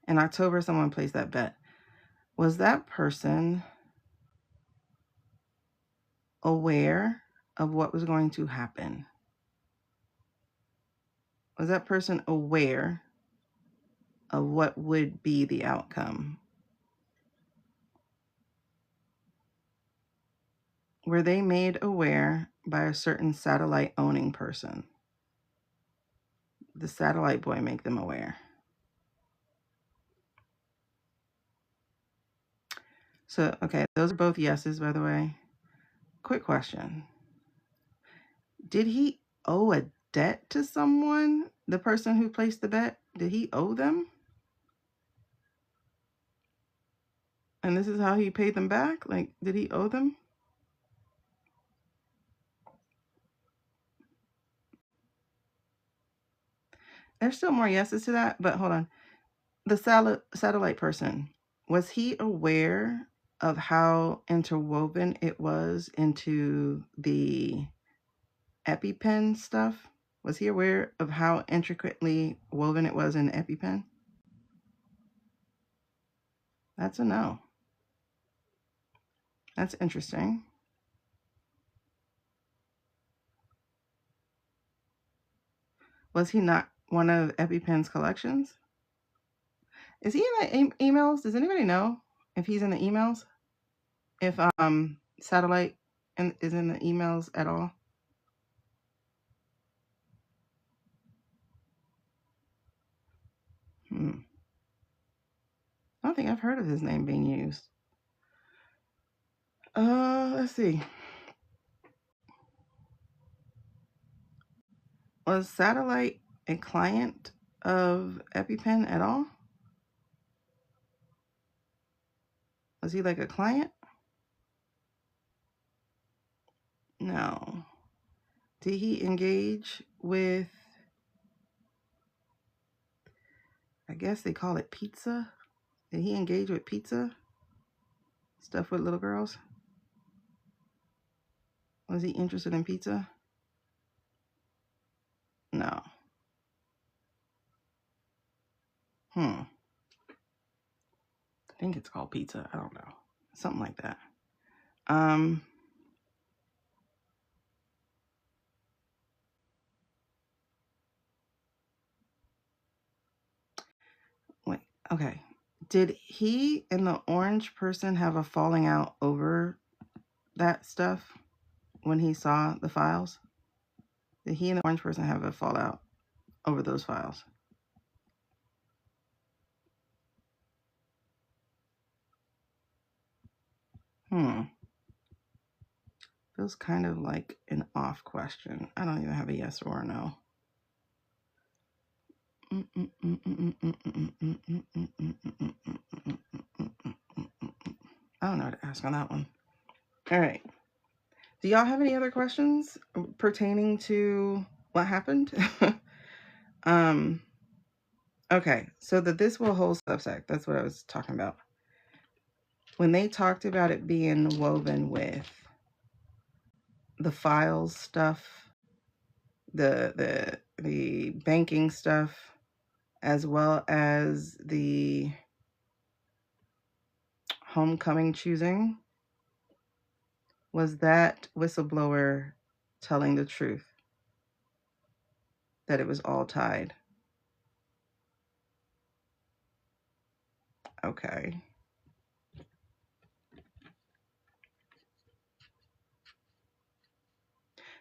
In October, someone placed that bet. Was that person aware of what was going to happen? Was that person aware of what would be the outcome? Were they made aware by a certain satellite owning person? The satellite boy make them aware. So, okay, those are both yeses, by the way. Quick question. Did he owe a debt to someone? The person who placed the bet? Did he owe them? And this is how he paid them back? Like, did he owe them? There's still more yeses to that, but hold on. The satellite person, was he aware of how interwoven it was into the EpiPen stuff? Was he aware of how intricately woven it was in the EpiPen? That's a no. That's interesting. Was he not one of EpiPen's collections? Is he in the emails? Does anybody know if he's in the emails? If satellite is in the emails at all? I don't think I've heard of his name being used. Let's see. Was Satellite a client of EpiPen at all? Was he like a client? No. Did he engage with, I guess they call it pizza? Did he engage with pizza? Stuff with little girls? Was he interested in pizza? No. I think it's called pizza. I don't know. Something like that. Wait, okay. Did he and the orange person have a falling out over that stuff when he saw the files? Did he and the orange person have a fallout over those files? Feels kind of like an off question. I don't even have a yes or a no. I don't know what to ask on that one. All right. Do y'all have any other questions pertaining to what happened? Okay, so the this will hold subsect, that's what I was talking about. When they talked about it being woven with the files stuff, the banking stuff, as well as the homecoming choosing, was that whistleblower telling the truth that it was all tied? Okay.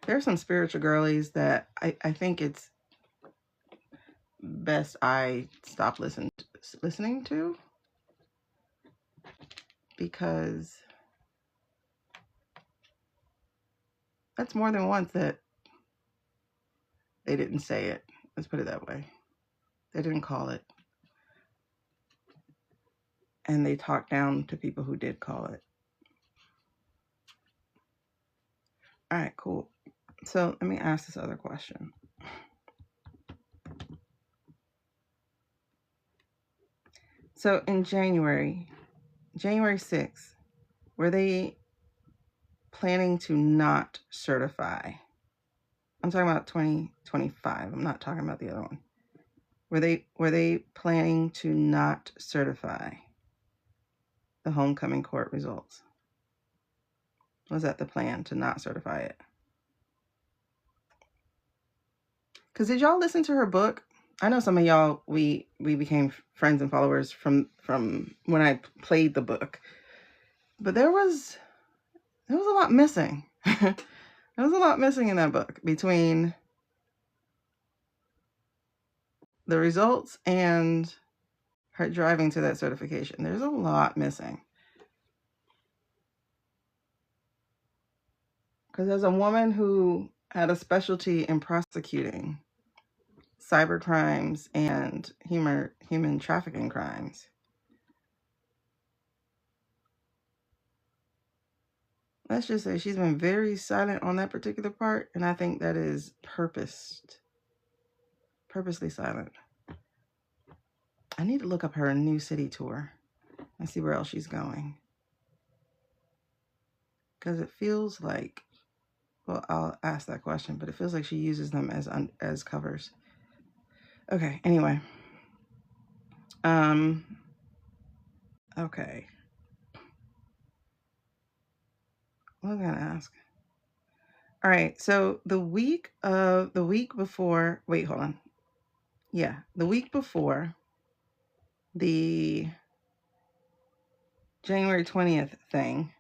There are some spiritual girlies that I think it's best I stop listening to, because that's more than once that they didn't say it. Let's put it that way. They didn't call it. And they talked down to people who did call it. All right, cool. So let me ask this other question. So in January 6th, were they planning to not certify? I'm talking about 2025. I'm not talking about the other one. Were they planning to not certify the homecoming court results? Was that the plan, to not certify it? Because did y'all listen to her book? I know some of y'all, we became friends and followers from when I played the book. But there was a lot missing. There was a lot missing in that book between the results and her driving to that certification. There's a lot missing. Because as a woman who had a specialty in prosecuting cyber crimes and human trafficking crimes, let's just say she's been very silent on that particular part, and I think that is purposely silent. I need to look up her new city tour and see where else she's going. Because it feels like, well, I'll ask that question, but it feels like she uses them as covers. Okay, anyway. Okay. What was I gonna ask? All right, so the week before, wait, hold on. Yeah, the week before the January 20th thing,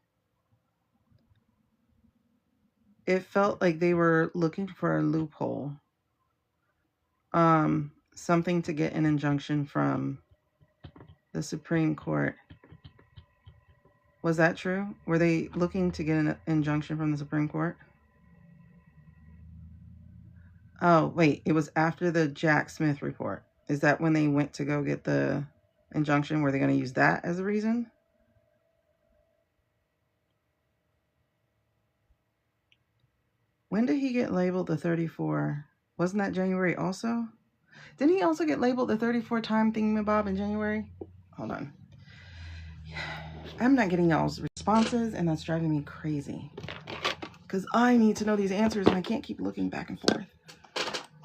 it felt like they were looking for a loophole. Something to get an injunction from the Supreme Court. Was that true? Were they looking to get an injunction from the Supreme Court? Oh, wait, it was after the Jack Smith report. Is that when they went to go get the injunction? Were they going to use that as a reason? When did he get labeled the 34? Wasn't that January also? Didn't he also get labeled the 34 time thingamabob in January? Hold on. I'm not getting y'all's responses, and that's driving me crazy. Because I need to know these answers, and I can't keep looking back and forth.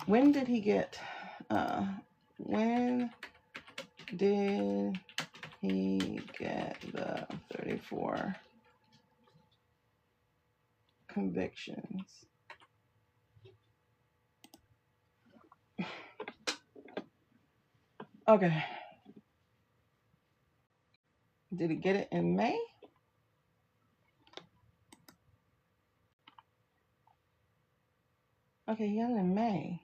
When did he get... when did he get the 34 convictions? Okay. Did he get it in May? Okay, he got it in May.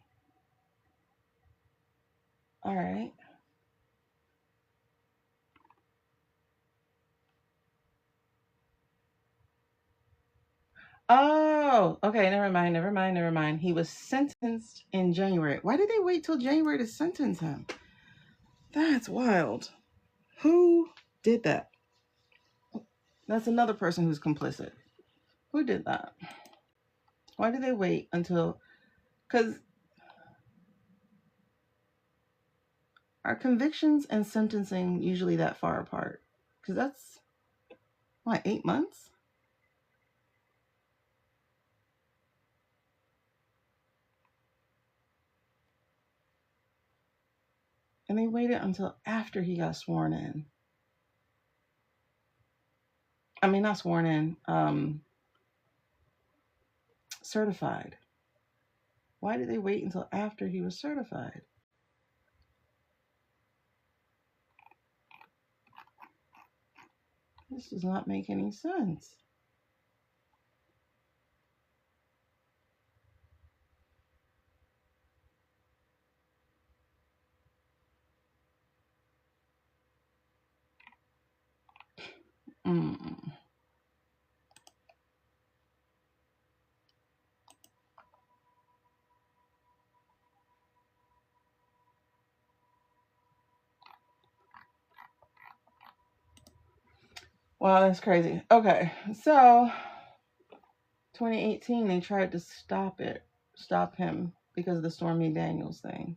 All right. Oh, okay. Never mind. He was sentenced in January. Why did they wait till January to sentence him? That's wild. Who did that? That's another person who's complicit. Who did that? Why did they wait until? Because are convictions and sentencing usually that far apart? Because that's what, 8 months? And they waited until after he got sworn in. I mean, not sworn in, certified. Why did they wait until after he was certified? This does not make any sense. Mm. Wow, that's crazy. Okay, so 2018, they tried to stop him because of the Stormy Daniels thing.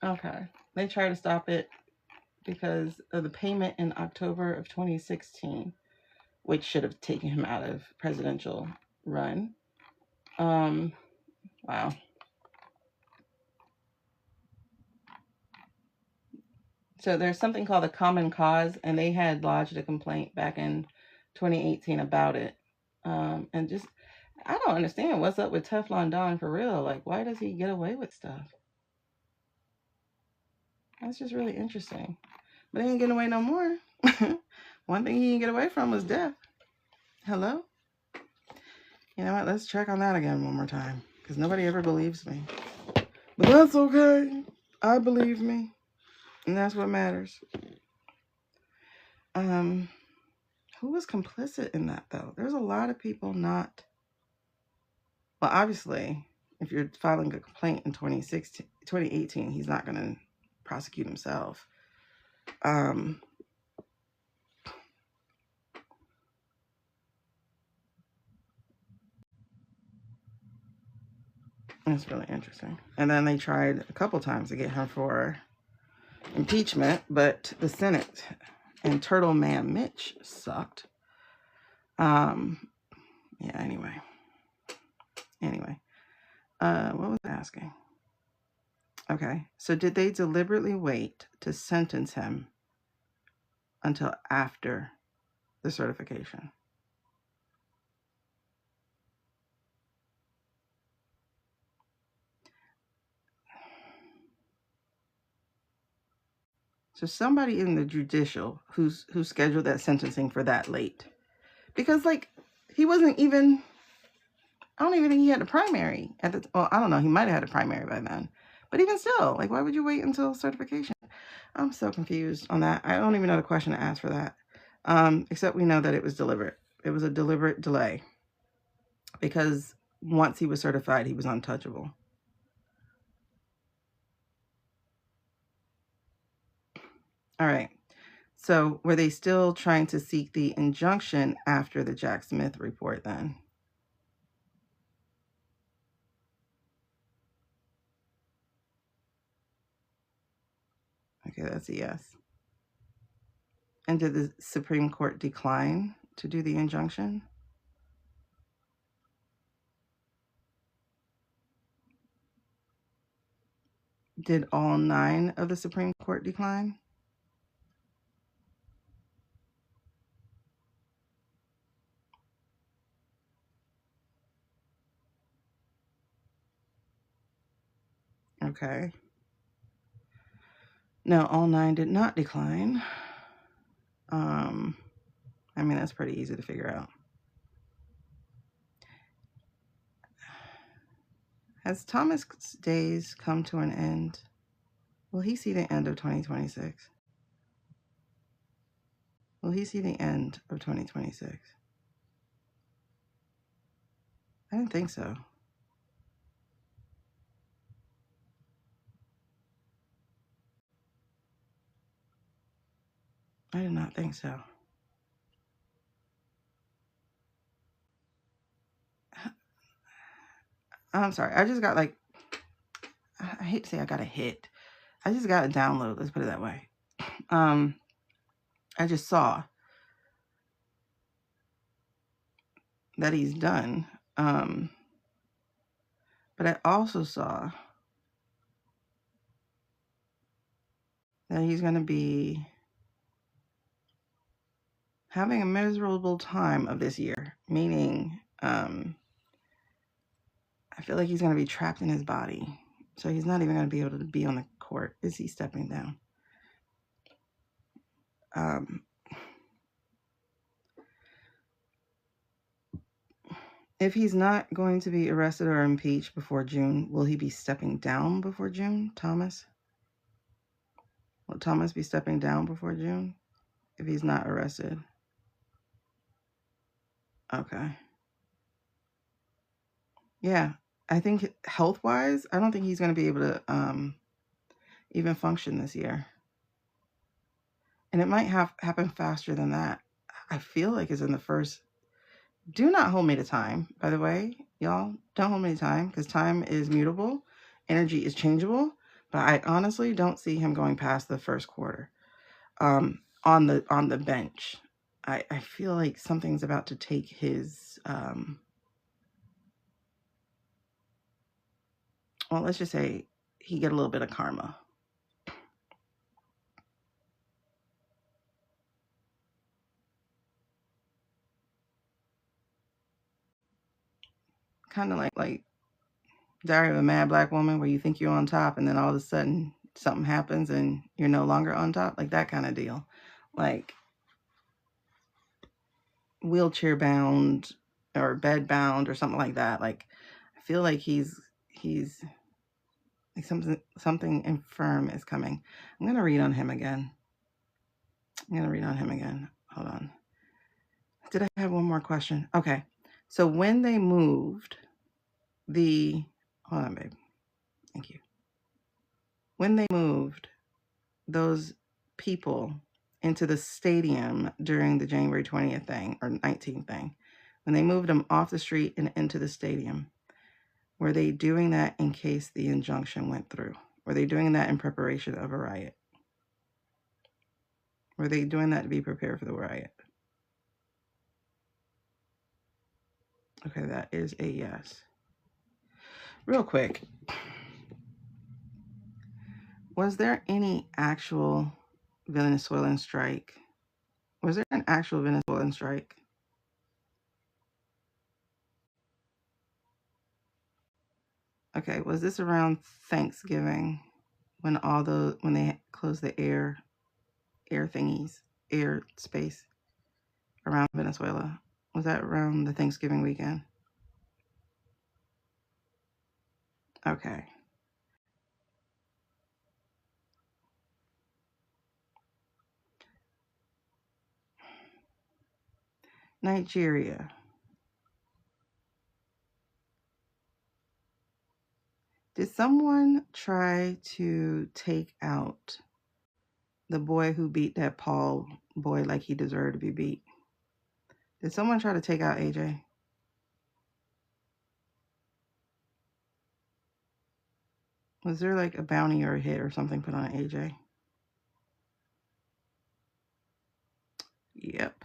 Okay, they tried to stop it because of the payment in October of 2016, which should have taken him out of presidential run. Wow. So there's something called the Common Cause, and they had lodged a complaint back in 2018 about it. And just, I don't understand what's up with Teflon Don for real. Like, why does he get away with stuff? That's just really interesting. But he ain't getting away no more. One thing he didn't get away from was death. Hello? You know what? Let's check on that again one more time. Because nobody ever believes me. But that's okay. I believe me. And that's what matters. Who was complicit in that, though? There's a lot of people not. Well, obviously, if you're filing a complaint in 2018, he's not going to prosecute himself. That's really interesting. And then they tried a couple times to get him for impeachment, but the Senate and Turtle Man Mitch sucked. Yeah, anyway. What was I asking? Okay, so did they deliberately wait to sentence him until after the certification? So somebody in the judicial who scheduled that sentencing for that late, because like he wasn't even. I don't even think he had a primary at the. Well, I don't know. He might have had a primary by then, but even still, like, why would you wait until certification? I'm so confused on that. I don't even know the question to ask for that. Except we know that it was deliberate. It was a deliberate delay because once he was certified, he was untouchable. All right. So were they still trying to seek the injunction after the Jack Smith report then? Okay, that's a yes. And did the Supreme Court decline to do the injunction? Did all 9 of the Supreme Court decline? Okay. No, all 9 did not decline. I mean, that's pretty easy to figure out. Has Thomas' days come to an end? Will he see the end of 2026? Will he see the end of 2026? I didn't think so. I did not think so. I'm sorry. I just got like, I hate to say I got a hit. I just got a download. Let's put it that way. I just saw that he's done. But I also saw that he's going to be having a miserable time of this year, meaning I feel like he's going to be trapped in his body. So he's not even going to be able to be on the court. Is he stepping down? If he's not going to be arrested or impeached before June, will he be stepping down before June, Thomas? Will Thomas be stepping down before June if he's not arrested? Okay. Yeah, I think health-wise, I don't think he's going to be able to even function this year. And it might happen faster than that. I feel like it's in the first. Do not hold me to time, by the way. Y'all, don't hold me to time because time is mutable. Energy is changeable. But I honestly don't see him going past the first quarter on the bench. I feel like something's about to take his, well, let's just say he get a little bit of karma. Kind of like Diary of a Mad Black Woman, where you think you're on top and then all of a sudden something happens and you're no longer on top, like that kind of deal. Like wheelchair bound or bed bound or something like that. Like I feel like he's like something infirm is coming. I'm gonna read on him again. Hold on. Did I have one more question? Okay. So when they moved hold on, babe. Thank you. When they moved those people into the stadium during the January 20th thing or 19th thing, when they moved them off the street and into the stadium, were they doing that in case the injunction went through? Were they doing that in preparation of a riot? Were they doing that to be prepared for the riot? Okay, that is a yes. Real quick, was there any actual Venezuelan strike? Was there an actual Venezuelan strike? Okay, was this around Thanksgiving when they closed the air thingies, air space around Venezuela? Was that around the Thanksgiving weekend? Okay. Nigeria. Did someone try to take out the boy who beat that Paul boy like he deserved to be beat? Did someone try to take out AJ? Was there like a bounty or a hit or something put on AJ? Yep.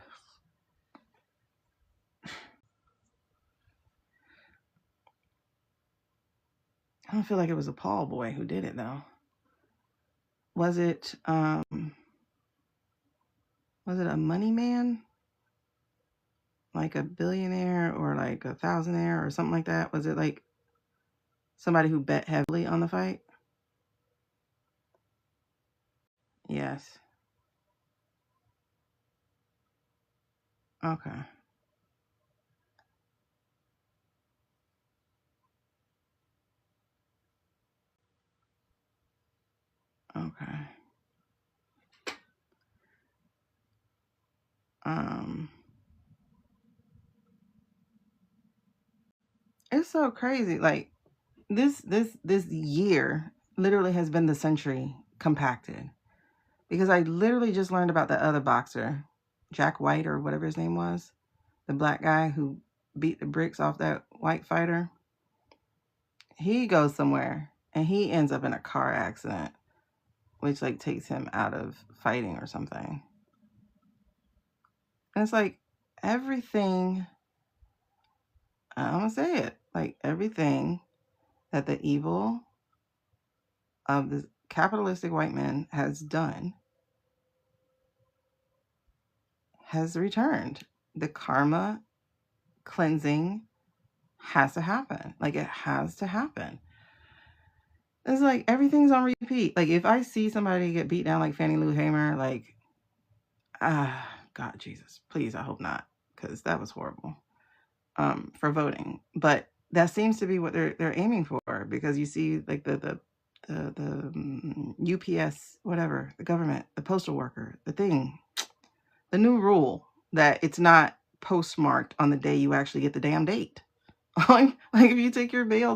I don't feel like it was a Paul boy who did it though. Was it a money man? Like a billionaire or like a thousandaire or something like that? Was it like somebody who bet heavily on the fight? Yes. Okay. Okay. It's so crazy. Like this year literally has been the century compacted, because I literally just learned about the other boxer, Jack White or whatever his name was, the black guy who beat the bricks off that white fighter. He goes somewhere and he ends up in a car accident, which like takes him out of fighting or something. And it's like everything, I'm gonna say it, like everything that the evil of the capitalistic white man has done has returned. The karma cleansing has to happen. Like it has to happen. It's like everything's on repeat. Like if I see somebody get beat down like Fannie Lou Hamer, like, God, Jesus, please, I hope not, because that was horrible. For voting, but that seems to be what they're aiming for, because you see like the UPS, whatever, the government, the postal worker, the new rule that it's not postmarked on the day you actually get the damn date. Like if you take your mail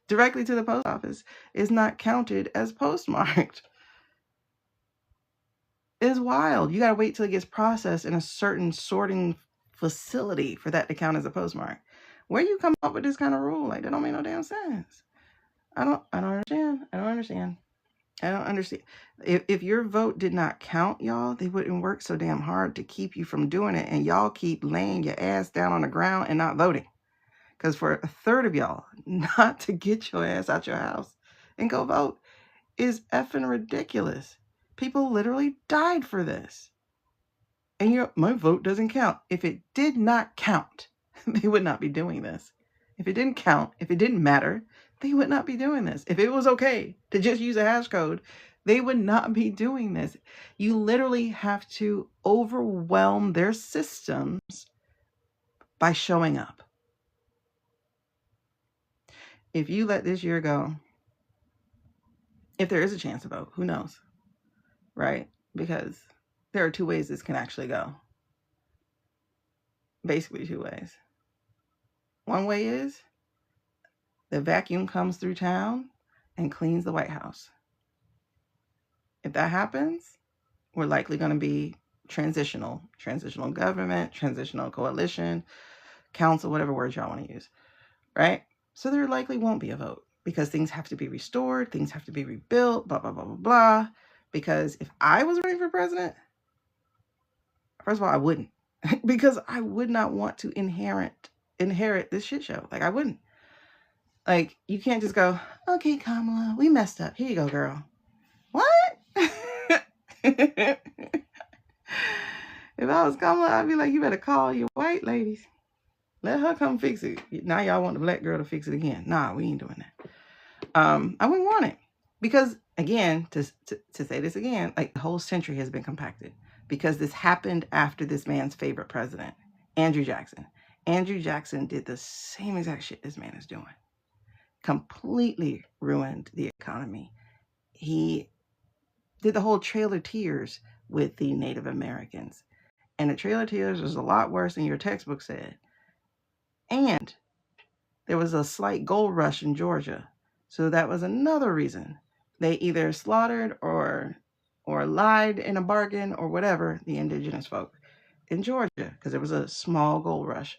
directly to the post office, it's not counted as postmarked. It's wild. You got to wait till it gets processed in a certain sorting facility for that to count as a postmark. Where you come up with this kind of rule? Like that don't make no damn sense. I don't understand. If your vote did not count, y'all, they wouldn't work so damn hard to keep you from doing it, and y'all keep laying your ass down on the ground and not voting. Because for a third of y'all not to get your ass out your house and go vote is effing ridiculous. People literally died for this. And my vote doesn't count. If it did not count, they would not be doing this. If it didn't count, if it didn't matter, they would not be doing this. If it was okay to just use a hash code, they would not be doing this. You literally have to overwhelm their systems by showing up. If you let this year go, if there is a chance to vote, who knows, right? Because there are two ways this can actually go. Basically two ways. One way is the vacuum comes through town and cleans the White House. If that happens, we're likely going to be transitional government, transitional coalition, council, whatever words y'all want to use, right? So there likely won't be a vote because things have to be restored, things have to be rebuilt, blah, blah, blah, blah, blah. Because if I was running for president, first of all, I wouldn't, because I would not want to inherit this shit show. Like I wouldn't. Like you can't just go, okay, Kamala, we messed up. Here you go, girl. What? If I was Kamala, I'd be like, you better call your white ladies. Let her come fix it. Now y'all want the black girl to fix it again. Nah, we ain't doing that. I wouldn't want it. Because again, to say this again, like the whole century has been compacted. Because this happened after this man's favorite president, Andrew Jackson. Andrew Jackson did the same exact shit this man is doing. Completely ruined the economy. He did the whole Trail of Tears with the Native Americans. And the Trail of Tears was a lot worse than your textbook said. And there was a slight gold rush in Georgia. So that was another reason. They either slaughtered or lied in a bargain or whatever, the indigenous folk in Georgia, because there was a small gold rush.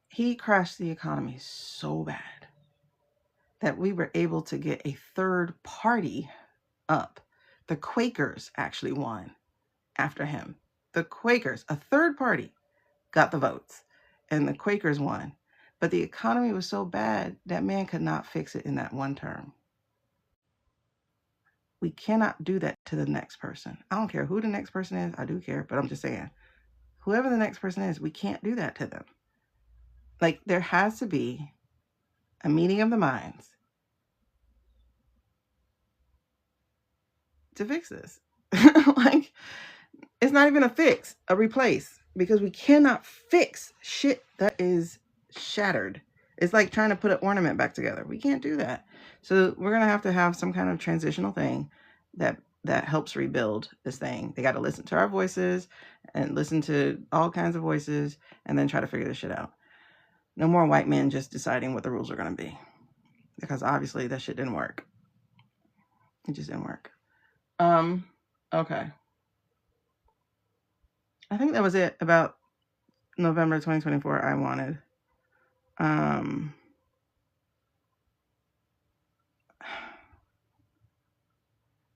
He crashed the economy so bad that we were able to get a third party up. The Quakers actually won after him. The Quakers, a third party, got the votes, and the Quakers won. But the economy was so bad that man could not fix it in that one term. We cannot do that to the next person. I don't care who the next person is. I do care, but I'm just saying, whoever the next person is, we can't do that to them. Like, there has to be a meeting of the minds to fix this. Like, it's not even a fix, a replace, because we cannot fix shit that is shattered. It's like trying to put an ornament back together. We can't do that. So we're going to have some kind of transitional thing that helps rebuild this thing. They got to listen to our voices and listen to all kinds of voices and then try to figure this shit out. No more white men just deciding what the rules are going to be, because obviously that shit didn't work. It just didn't work. Okay. I think that was it about November 2024 I wanted.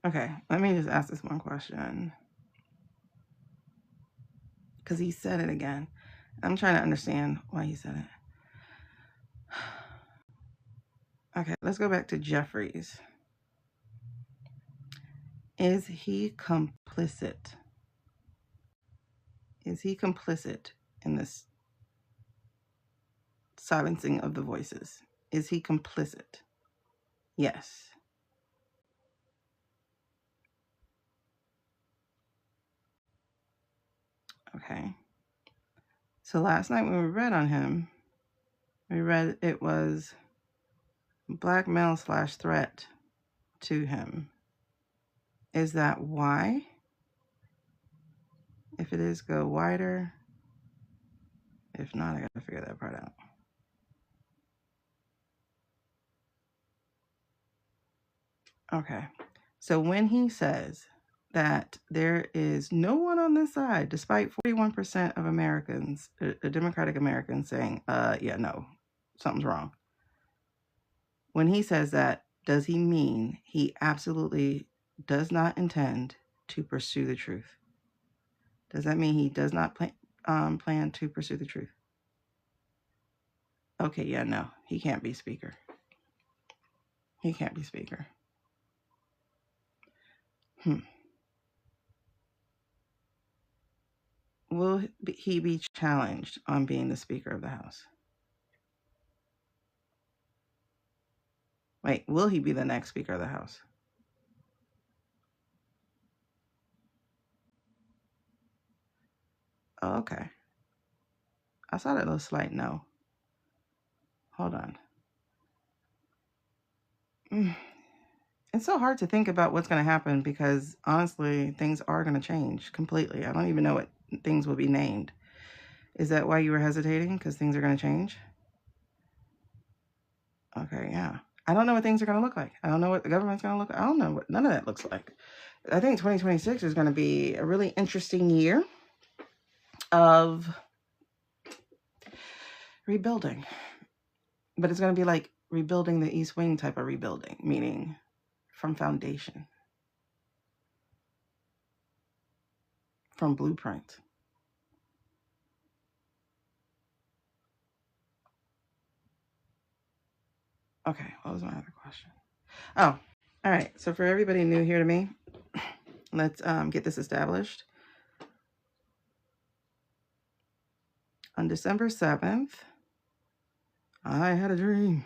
Okay, let me just ask this one question, because he said it again. I'm trying to understand why he said it. Okay, let's go back to Jeffries. Is he complicit? Is he complicit in this silencing of the voices? Is he complicit? Yes. Okay. So last night when we read on him, we read it was blackmail / threat to him. Is that why? If it is, go wider. If not, I gotta figure that part out. Okay. So when he says that there is no one on this side, despite 41% of Americans, Democratic Americans saying, yeah, no, something's wrong. When he says that, does he mean he absolutely does not intend to pursue the truth? Does that mean he does not plan to pursue the truth? Okay, yeah, no, he can't be speaker. He can't be speaker. Will he be challenged on being the Speaker of the House? Wait, will he be the next Speaker of the House? Oh, okay. I saw that little slight no. Hold on. It's so hard to think about what's going to happen because, honestly, things are going to change completely. I don't even know what things will be named. Is that why you were hesitating? Because things are going to change? Okay, yeah. I don't know what things are going to look like. I don't know what the government's going to look like. I don't know what none of that looks like. I think 2026 is going to be a really interesting year of rebuilding. But it's going to be like rebuilding the East Wing type of rebuilding, meaning from foundation, from blueprint. Okay, what was my other question? Oh, all right. So for everybody new here to me, let's get this established. On December 7th, I had a dream.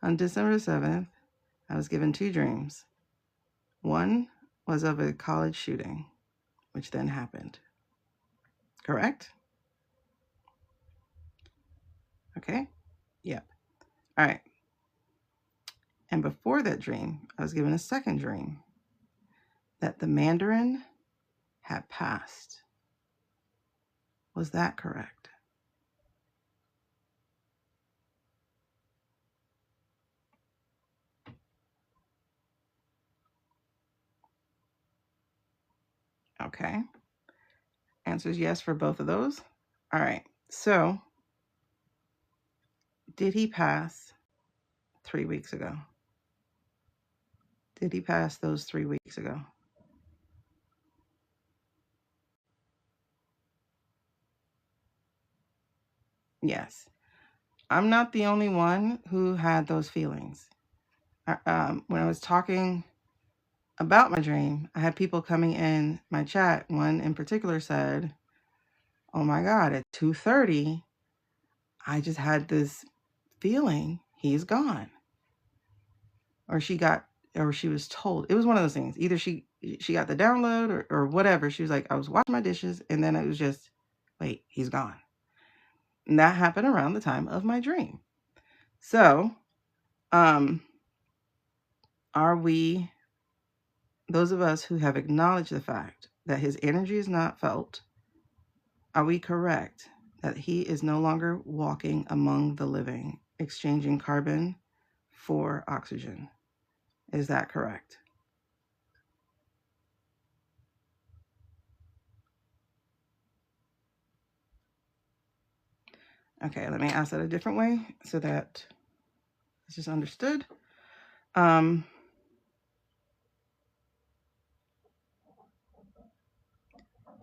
On December 7th, I was given 2 dreams. One was of a college shooting, which then happened. Correct? Okay? Yep. All right. And before that dream, I was given a second dream that the Mandarin had passed. Was that correct? Okay. Answer is yes for both of those. All right. So, did he pass 3 weeks ago? Did he pass those 3 weeks ago? Yes. I'm not the only one who had those feelings. When I was talking about my dream, I had people coming in my chat. One in particular said, "Oh my God, at 2:30, I just had this feeling he's gone." Or she was told. It was one of those things. Either she got the download or whatever. She was like, I was washing my dishes and then it was just, wait, he's gone. And that happened around the time of my dream. So Are we, those of us who have acknowledged the fact that his energy is not felt, are we correct that he is no longer walking among the living, exchanging carbon for oxygen? Is that correct? Okay, let me ask that a different way so that it's just understood.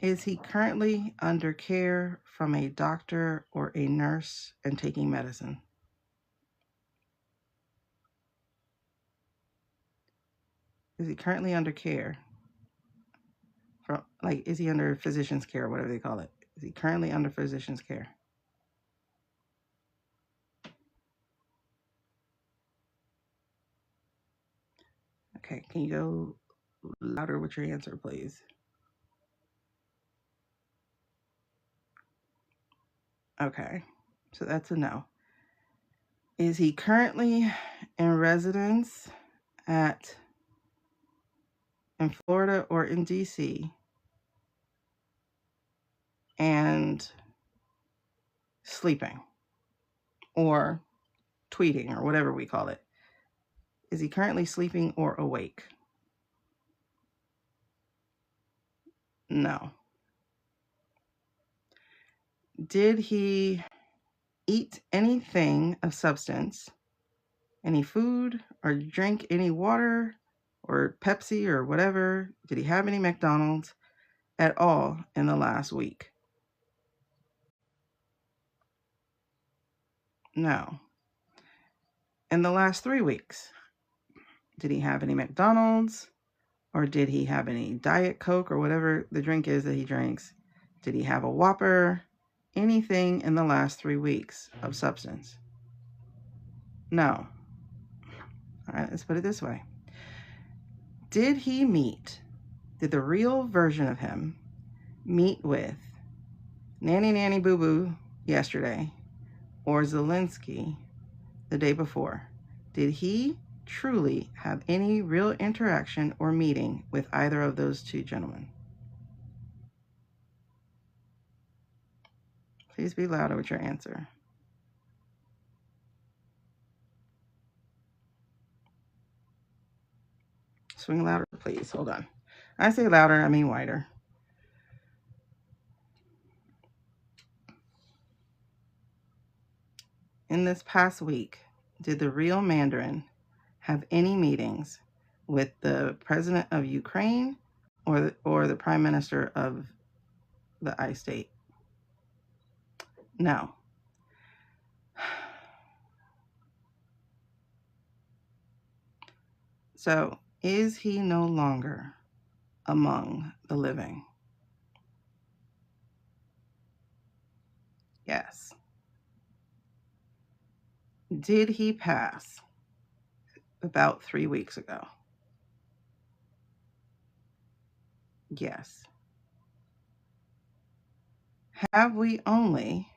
Is he currently under care from a doctor or a nurse and taking medicine? Is he currently under care? From, like, is he under physician's care, whatever they call it? Is he currently under physician's care? Okay, can you go louder with your answer, please? Okay, so that's a no. Is he currently in residence in Florida or in DC and sleeping or tweeting or whatever we call it? Is he currently sleeping or awake? No. Did he eat anything of substance, any food or drink any water or Pepsi or whatever? Did he have any McDonald's at all in the last week? No. In the last 3 weeks, did he have any McDonald's or did he have any Diet Coke or whatever the drink is that he drinks? Did he have a Whopper? Anything in the last 3 weeks of substance? No. All right, let's put it this way. Did the real version of him meet with Nanny Boo Boo yesterday or Zelensky the day before? Did he truly have any real interaction or meeting with either of those two gentlemen? Please be louder with your answer. Swing louder, please. Hold on. I say louder, I mean wider. In this past week, did the real Mandarin have any meetings with the president of Ukraine or the prime minister of the I-state? No. So, is he no longer among the living? Yes. Did he pass about 3 weeks ago? Yes. Have we only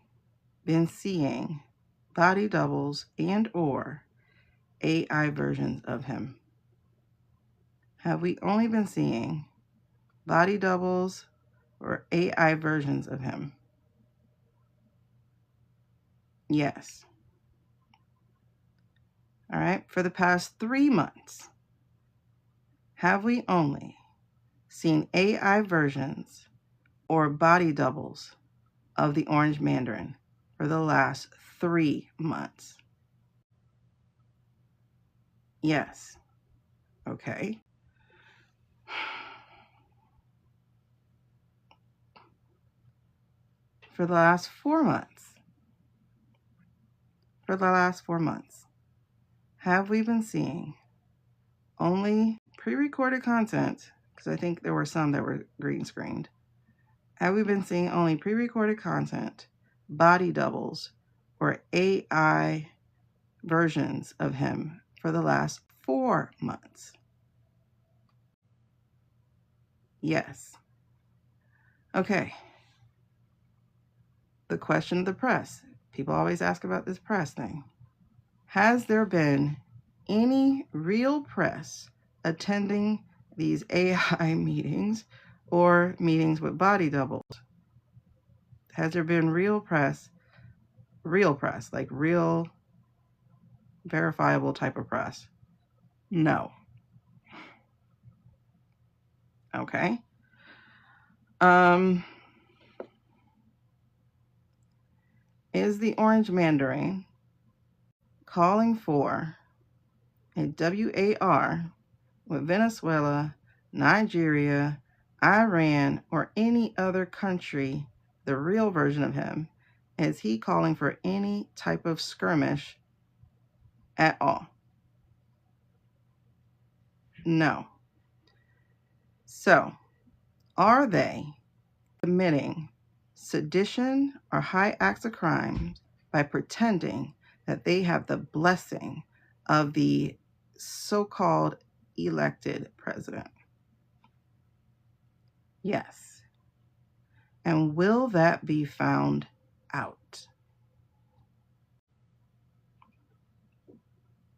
been seeing body doubles and or AI versions of him? Have we only been seeing body doubles or AI versions of him? Yes. All right. For the past 3 months, have we only seen AI versions or body doubles of the Orange Mandarin for the last 3 months? Yes. Okay. For the last 4 months, have we been seeing only pre-recorded content? Because I think there were some that were green screened. Have we been seeing only pre-recorded content, body doubles, or AI versions of him for the last 4 months? Yes. Okay. The question of the press. People always ask about this press thing. Has there been any real press attending these AI meetings or meetings with body doubles? Has there been real press, like real verifiable type of press? No. Okay. Is the Orange Mandarin calling for a WAR with Venezuela, Nigeria, Iran, or any other country, the real version of him? Is he calling for any type of skirmish at all? No. So, are they committing sedition or high acts of crime by pretending that they have the blessing of the so-called elected president? Yes. And will that be found out?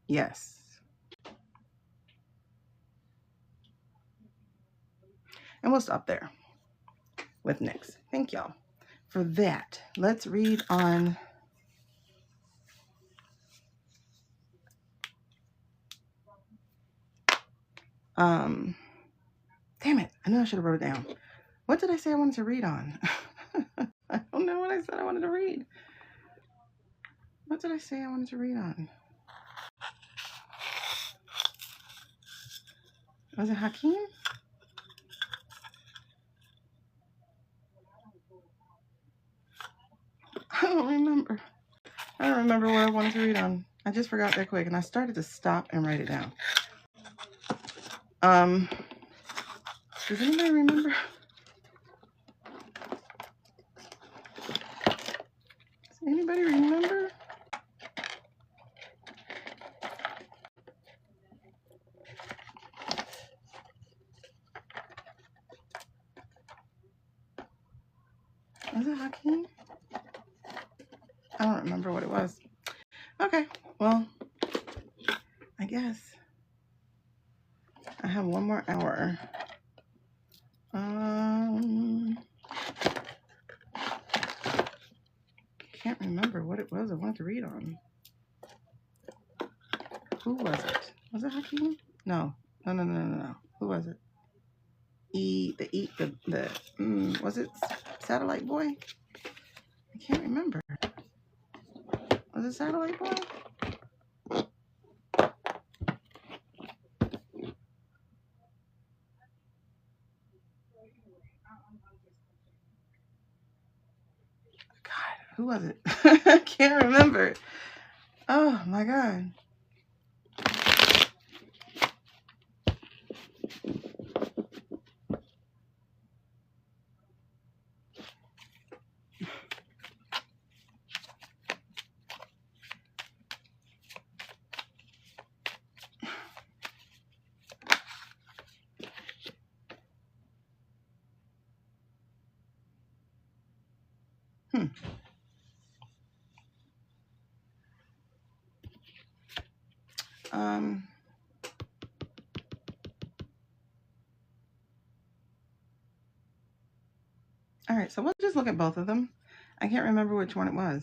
Yes. And we'll stop there with next. Thank y'all for that. Let's read on. Damn it. I know I should have wrote it down. What did I say I wanted to read on? I don't know what I said I wanted to read. What did I say I wanted to read on? Was it Hakeem? I don't remember. I don't remember what I wanted to read on. I just forgot that quick, and I started to stop and write it down. Does anybody remember? Does anybody remember? Was it Hakeem? I don't remember what it was. Okay, well, I guess I have one more hour. Can't remember what it was I wanted to read on. Who was it? Was it Hakeem? No. Who was it? Was it Satellite Boy? I can't remember. Was it Satellite Boy? God, who was it? I can't remember. Oh my God. All right, so we'll just look at both of them. I can't remember which one it was.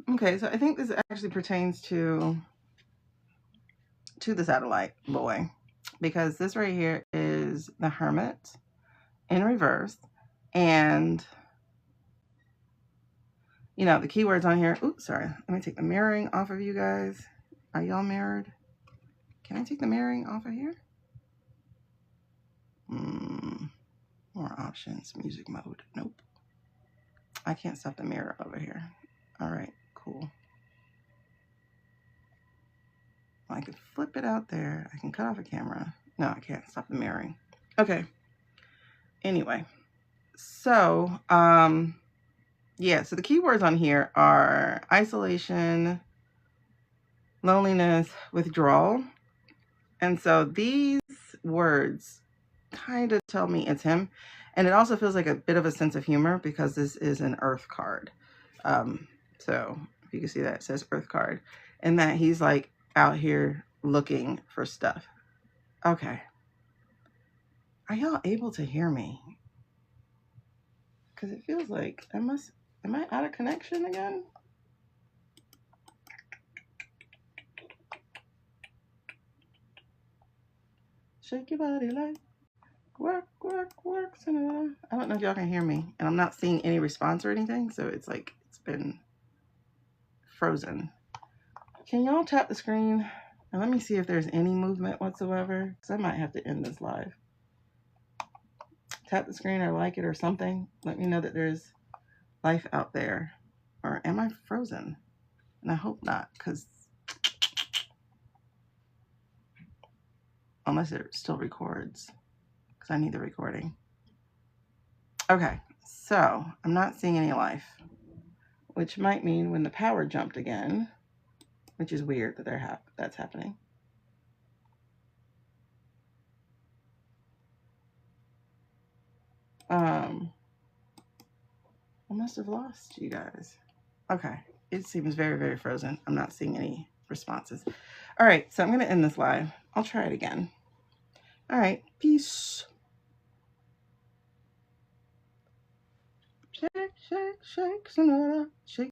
Okay, so I think this actually pertains to the Satellite Boy, because this right here is the Hermit in reverse, and you know the keywords on here. Oops, sorry. Let me take the mirroring off of you guys. Are y'all mirrored? Can I take the mirroring off of here? More options, music mode. Nope. I can't stop the mirror over here. All right, cool. I could flip it out there. I can cut off a camera. No, I can't stop the mirroring. Okay. Anyway, so yeah, so the keywords on here are isolation, loneliness, withdrawal. And so these words kind of tell me it's him. And it also feels like a bit of a sense of humor because this is an earth card. So if you can see that, it says earth card. And that he's like out here looking for stuff. Okay. Are y'all able to hear me? Because it feels like am I out of connection again? Shake your body like work, work, work. I don't know if y'all can hear me. And I'm not seeing any response or anything. So it's like it's been frozen. Can y'all tap the screen? And let me see if there's any movement whatsoever. Because I might have to end this live. Tap the screen or like it or something. Let me know that there's life out there. Or am I frozen? And I hope not. Because unless it still records. Because I need the recording. Okay. So I'm not seeing any life. Which might mean when the power jumped again. Which is weird that that's happening. I must have lost you guys. Okay. It seems very, very frozen. I'm not seeing any responses. All right. So I'm going to end this live. I'll try it again. All right. Peace. Shake, shake, shake, Sonora. Shake.